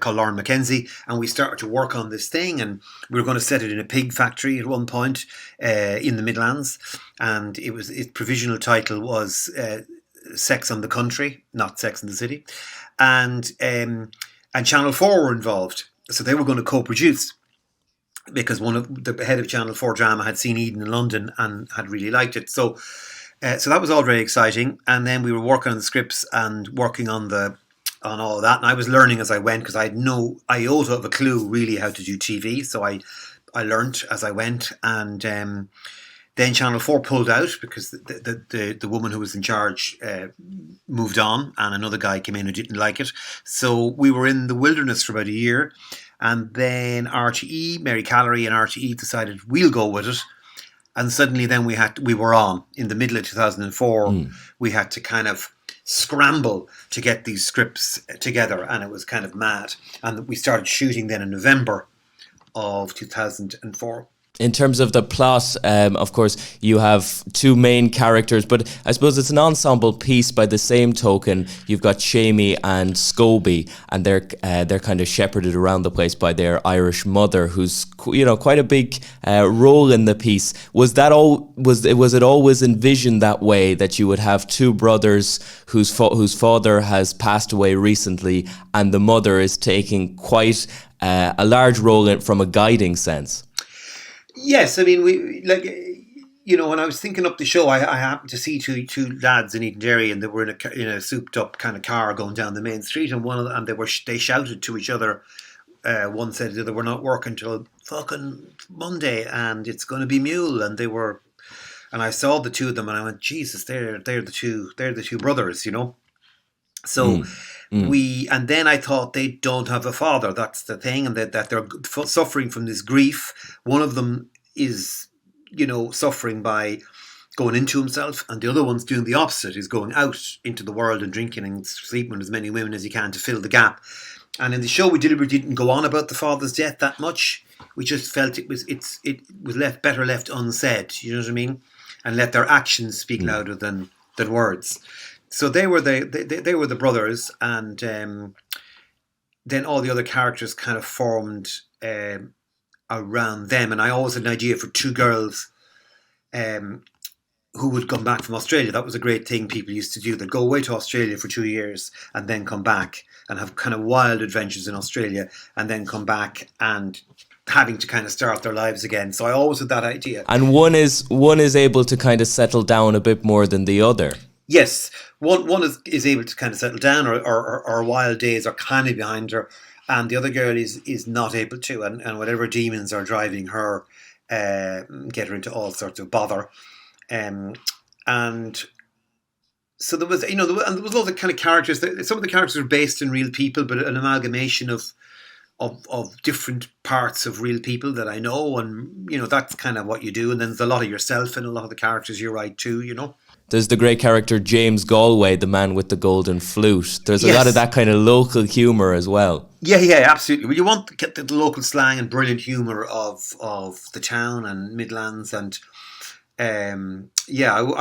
called Lauren Mackenzie, and we started to work on this thing, and we were going to set it in a pig factory at one point in the Midlands, and its provisional title was Sex on the Country, not Sex in the City, and Channel 4 were involved, so they were going to co-produce, because one of the head of Channel 4 drama had seen Eden in London and had really liked it, so that was all very exciting. And then we were working on the scripts and working on all of that, and I was learning as I went, because I had no iota of a clue really how to do TV, so I learnt as I went. And then Channel 4 pulled out, because the woman who was in charge moved on, and another guy came in who didn't like it, so we were in the wilderness for about a year. And then RTE, Mary Callery and RTE decided we'll go with it, and suddenly then we were on in the middle of 2004. We had to kind of scramble to get these scripts together, and it was kind of mad. And we started shooting then in November of 2004. In terms of the plot, of course, you have two main characters, but I suppose it's an ensemble piece by the same token. You've got Shamey and Scobie, and they're kind of shepherded around the place by their Irish mother, who's quite a big role in the piece. Was it always envisioned that way, that you would have two brothers whose father has passed away recently, and the mother is taking quite a large role from a guiding sense? Yes, I mean, when I was thinking up the show, I happened to see two lads in Eton Derry, and they were in a souped up kind of car going down the main street, and they shouted to each other. One said to the other, "We're not working till fucking Monday, and it's going to be Mule." And and I saw the two of them, and I went, "Jesus, they're the two brothers, So. And then I thought they don't have a father. That's the thing, and that they're suffering from this grief. One of them is, suffering by going into himself, and the other one's doing the opposite. He's going out into the world and drinking and sleeping with as many women as he can to fill the gap. And in the show, we deliberately didn't go on about the father's death that much. We just felt it was better left unsaid. You know what I mean? And let their actions speak louder than words. So they were the brothers, and then all the other characters kind of formed around them. And I always had an idea for two girls who would come back from Australia. That was a great thing people used to do. They'd go away to Australia for 2 years and then come back and have kind of wild adventures in Australia, and then come back and having to kind of start their lives again. So I always had that idea. And one is able to kind of settle down a bit more than the other. Yes, one is able to kind of settle down, or wild days are kind of behind her, and the other girl is not able to, and whatever demons are driving her get her into all sorts of bother, and so there was and there was lots of kind of characters. Some of the characters are based in real people, but an amalgamation of different parts of real people that I know, and that's kind of what you do. And then there's a lot of yourself in a lot of the characters you write too. There's the great character James Galway, the man with the golden flute. There's a lot of that kind of local humour as well. Yeah, absolutely. Well, you want to get the local slang and brilliant humour of the town and Midlands, and I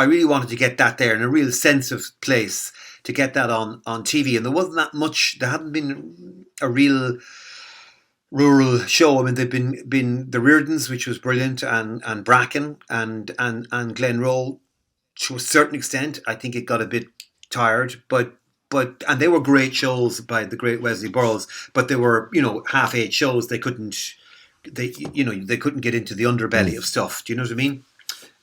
really wanted to get that there in a real sense of place, to get that on TV. And there wasn't that much. There hadn't been a real rural show. I mean, they've been the Reardons, which was brilliant, and Bracken and Glenroe. To a certain extent, I think it got a bit tired, but and they were great shows by the great Wesley Burrows, but they were half-8 shows. They couldn't get into the underbelly of stuff. Do you know what I mean?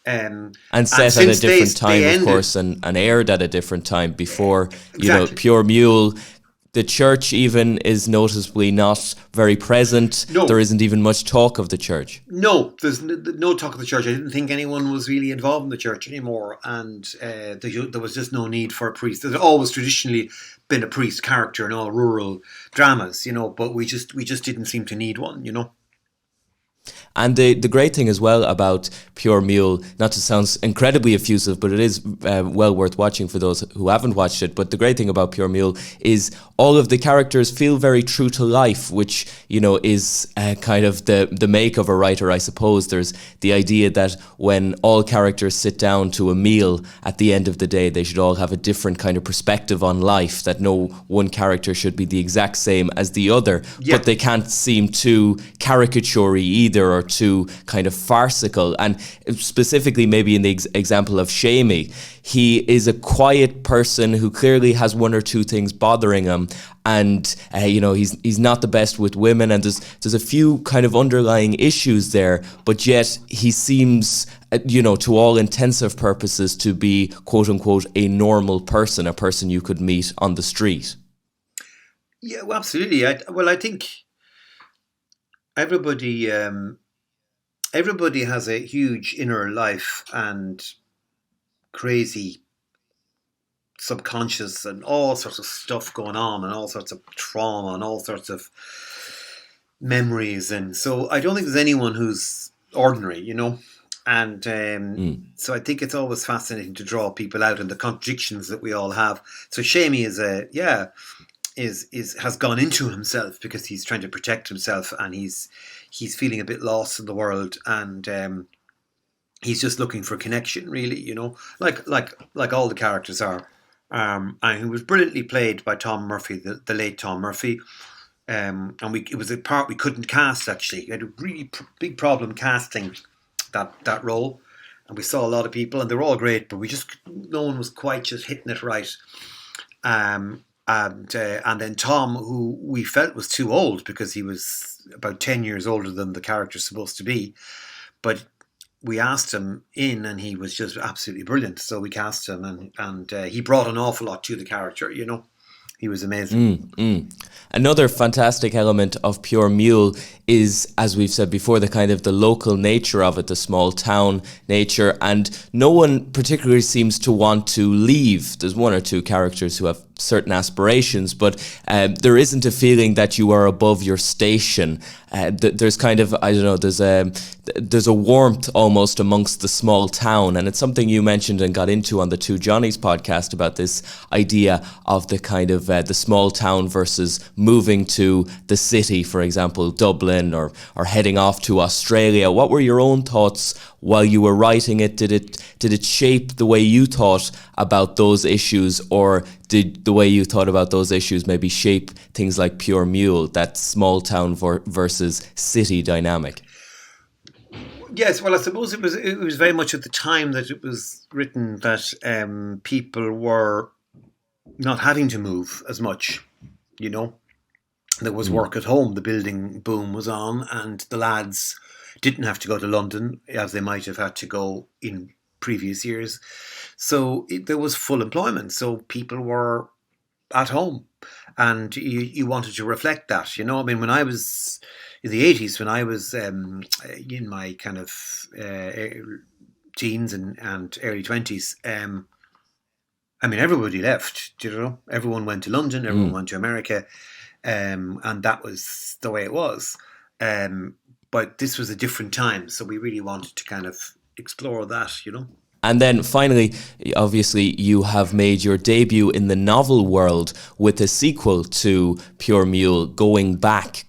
And set at a different time, of course, and aired at a different time before. Exactly. Pure Mule. The church even is noticeably not very present. No. There isn't even much talk of the church. No, there's no talk of the church. I didn't think anyone was really involved in the church anymore, and there was just no need for a priest. There's always traditionally been a priest character in all rural dramas, but we just didn't seem to need one, And the great thing as well about Pure Mule, not to sound incredibly effusive, but it is well worth watching for those who haven't watched it. But the great thing about Pure Mule is all of the characters feel very true to life, which, is kind of the make of a writer, I suppose. There's the idea that when all characters sit down to a meal at the end of the day, they should all have a different kind of perspective on life, that no one character should be the exact same as the other, but they can't seem too caricature-y either, or too kind of farcical. And specifically maybe in the example of Shamey, he is a quiet person who clearly has one or two things bothering him, and he's not the best with women, and there's a few kind of underlying issues there, but yet he seems to all intensive purposes to be quote unquote a normal person, a person you could meet on the street. Yeah, well, absolutely. I think everybody has a huge inner life and crazy subconscious and all sorts of stuff going on, and all sorts of trauma and all sorts of memories. And so I don't think there's anyone who's ordinary, And so I think it's always fascinating to draw people out and the contradictions that we all have. So Shamey has gone into himself because he's trying to protect himself, and he's feeling a bit lost in the world, and he's just looking for connection, really, like all the characters are. And he was brilliantly played by Tom Murphy, the late Tom Murphy. And it was a part we couldn't cast, actually. We had a really big problem casting that role, and we saw a lot of people, and they were all great, but no one was quite just hitting it right. And then Tom, who we felt was too old because he was about 10 years older than the character's supposed to be, but we asked him in, and he was just absolutely brilliant. So we cast him, and he brought an awful lot to the character. He was amazing. Another fantastic element of Pure Mule is, as we've said before, the kind of the local nature of it, the small town nature, and no one particularly seems to want to leave. There's one or two characters who have certain aspirations, but there isn't a feeling that you are above your station. There's kind of, I don't know, there's a warmth almost amongst the small town, and it's something you mentioned and got into on the Two Johnnies podcast about this idea of the kind of the small town versus moving to the city, for example, Dublin, or heading off to Australia. What were your own thoughts while you were writing it? Did it shape the way you thought about those issues, or did the way you thought about those issues maybe shape things like Pure Mule, that small town versus city dynamic? Yes, well, I suppose it was very much at the time that it was written that people were not having to move as much, There was work at home, the building boom was on, and the lads didn't have to go to London as they might have had to go in previous years. So there was full employment, so people were at home, and you wanted to reflect that, I mean, when I was in the 80s, when I was in my kind of teens and early 20s, I mean, everybody left, everyone went to London, everyone went to America, and that was the way it was. But this was a different time, so we really wanted to kind of explore that, And then finally, obviously, you have made your debut in the novel world with a sequel to Pure Mule, Going Back.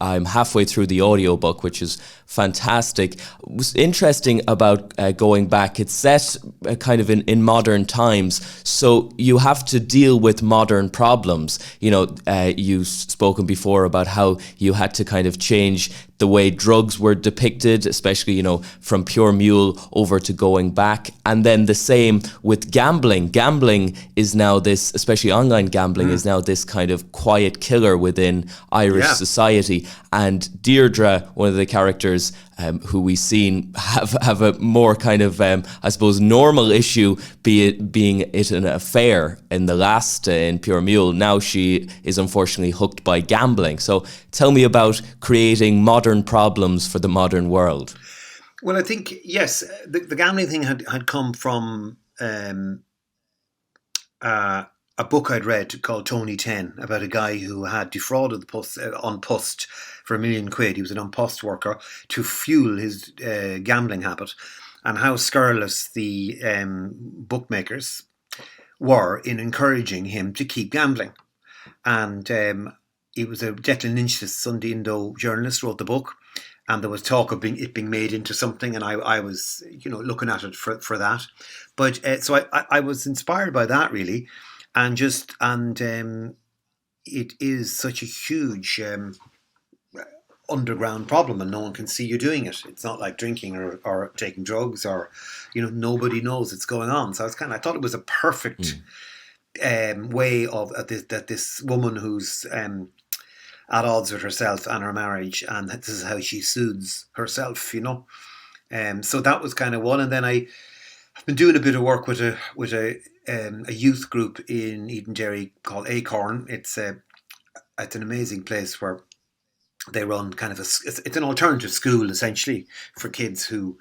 I'm halfway through the audiobook, which is fantastic. It was interesting about Going Back. It's set kind of in modern times, so you have to deal with modern problems. You've spoken before about how you had to kind of change the way drugs were depicted, especially, from Pure Mule over to Going Back. And then the same with gambling. Gambling is now this, especially online gambling, is now this kind of quiet killer within Irish society. And Deirdre, one of the characters who we've seen have a more kind of, I suppose, normal issue, being an affair in the last, in Pure Mule. Now she is unfortunately hooked by gambling. So tell me about creating modern problems for the modern world. Well, I think, yes, the gambling thing had come from a book I'd read called Tony 10 about a guy who had defrauded the post, on Post for £1 million. He was an on Post worker to fuel his gambling habit, and how scurrilous the bookmakers were in encouraging him to keep gambling. And it was a Declan Lynch, the Sunday Indo journalist, wrote the book, and there was talk of it being made into something, and I was looking at it for that. But so I was inspired by that, really. And it is such a huge underground problem, and no one can see you doing it. It's not like drinking or taking drugs, or nobody knows it's going on. So I thought it was a perfect way of that this woman who's at odds with herself and her marriage, and this is how she soothes herself. So that was kind of one, and then I've been doing a bit of work with a youth group in Edenderry called Acorn. It's an amazing place where they run kind of it's an alternative school essentially for kids who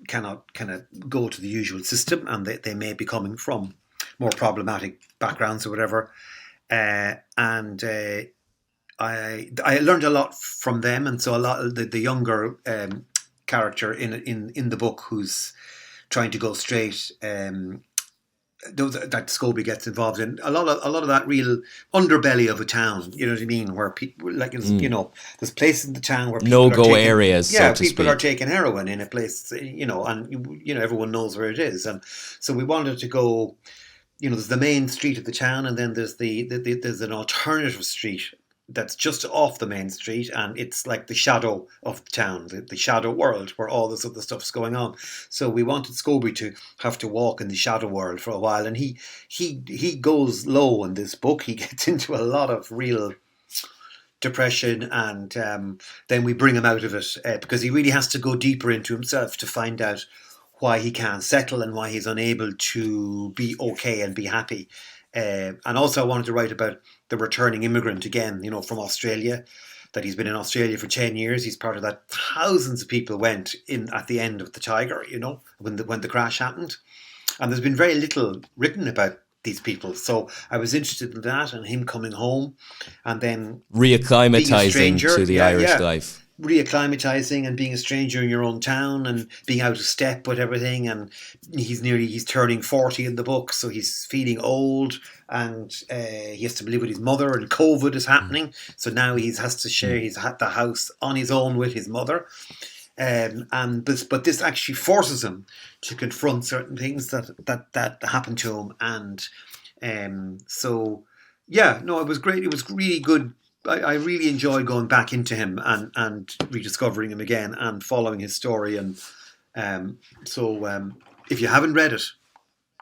cannot kind of go to the usual system, and they may be coming from more problematic backgrounds or whatever. And I learned a lot from them, and so a lot of the younger character in the book who's trying to go straight. That Scobie gets involved in a lot of that real underbelly of a town. You know what I mean? Where people there's places in the town where people no-go areas. Yeah, so to people speak. are taking heroin in a place. And everyone knows where it is. And so we wanted to go. There's the main street of the town, and then there's there's an alternative street that's just off the main street, and it's like the shadow of the town, the shadow world where all this other stuff's going on. So we wanted Scobie to have to walk in the shadow world for a while, and he goes low in this book. He gets into a lot of real depression, and then we bring him out of it because he really has to go deeper into himself to find out why he can't settle and why he's unable to be okay and be happy. And also I wanted to write about the returning immigrant again, from Australia, that he's been in Australia for 10 years. He's part of that. Thousands of people went in at the end of the Tiger, when the crash happened. And there's been very little written about these people. So I was interested in that and him coming home and then reacclimatizing to the Irish life. Reacclimatizing and being a stranger in your own town and being out of step with everything, and he's turning 40 in the book, so he's feeling old, and he has to live with his mother, and COVID is happening, so now he has to share the house on his own with his mother, but this actually forces him to confront certain things that happened to him, and it was great. It was really good. I really enjoyed going back into him and rediscovering him again and following his story. And if you haven't read it,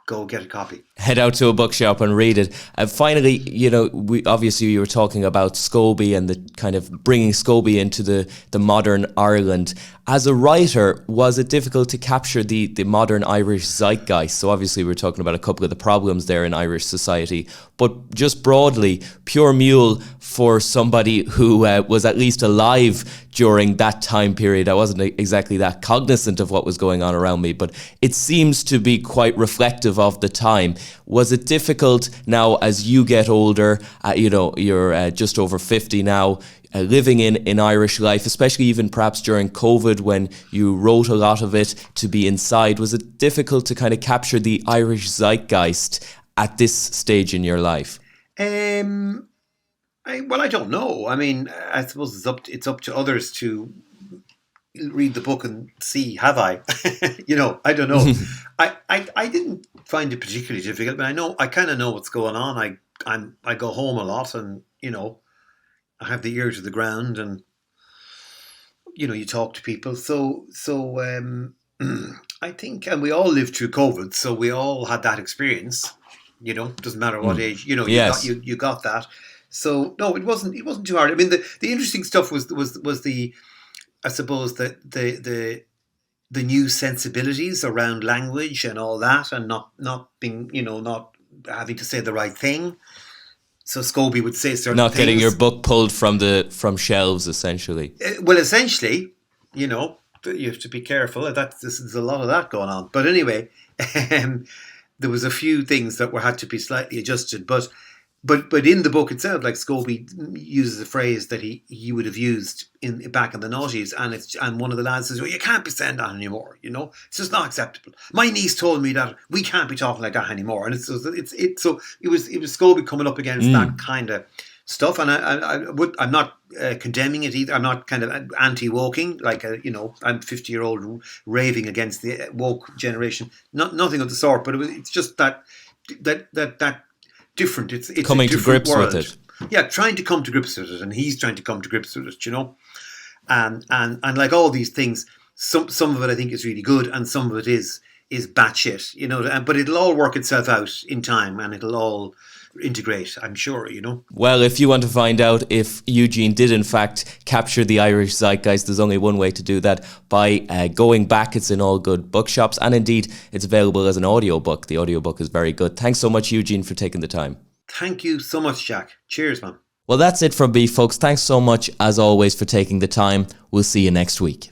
go get a copy. Head out to a bookshop and read it. And finally, you were talking about Scobie and the kind of bringing Scobie into the modern Ireland. As a writer, was it difficult to capture the modern Irish zeitgeist? So obviously we're talking about a couple of the problems there in Irish society, but just broadly, Pure Mule, for somebody who was at least alive during that time period, I wasn't exactly that cognizant of what was going on around me, but it seems to be quite reflective of the time. Was it difficult now as you get older, you're just over 50 now, living in Irish life, especially even perhaps during COVID when you wrote a lot of it to be inside? Was it difficult to kind of capture the Irish zeitgeist at this stage in your life? I don't know. I mean, I suppose it's up to others to read the book and see, have I? I don't know. I didn't find it particularly difficult, but I kind of know what's going on. I go home a lot, and I have the ear to the ground, and you talk to people. So I think, and we all lived through COVID, so we all had that experience. Doesn't matter what age. Yes. You got that. So no, it wasn't too hard. I mean, the interesting stuff was the, I suppose, the new sensibilities around language and all that, and not being, not having to say the right thing. So Scobie would say certain not things. getting your book pulled from shelves, essentially. Well, essentially, you have to be careful. There's a lot of that going on. But anyway, there was a few things that had to be slightly adjusted. But in the book itself, like Scobie uses a phrase that he would have used back in the noughties, and one of the lads says, "Well, you can't be saying that anymore. It's just not acceptable. My niece told me that we can't be talking like that anymore." And so it was Scobie coming up against that kind of stuff, and I'm not condemning it either. I'm not kind of anti-woking, like I'm 50-year-old raving against the woke generation. Nothing of the sort. But it's just that different. It's coming a to grips world. with it. Yeah, trying to come to grips with it, and he's trying to come to grips with it, and like all these things, some of it I think is really good, and some of it is batshit, but it'll all work itself out in time, and it'll all integrate, I'm sure, Well, if you want to find out if Eugene did in fact capture the Irish zeitgeist, there's only one way to do that, by going back. It's in all good bookshops, and indeed it's available as an audiobook. The audiobook is very good. Thanks so much, Eugene, for taking the time. Thank you so much, Jack. Cheers, man. Well, that's it from me, folks. Thanks so much, as always, for taking the time. We'll see you next week.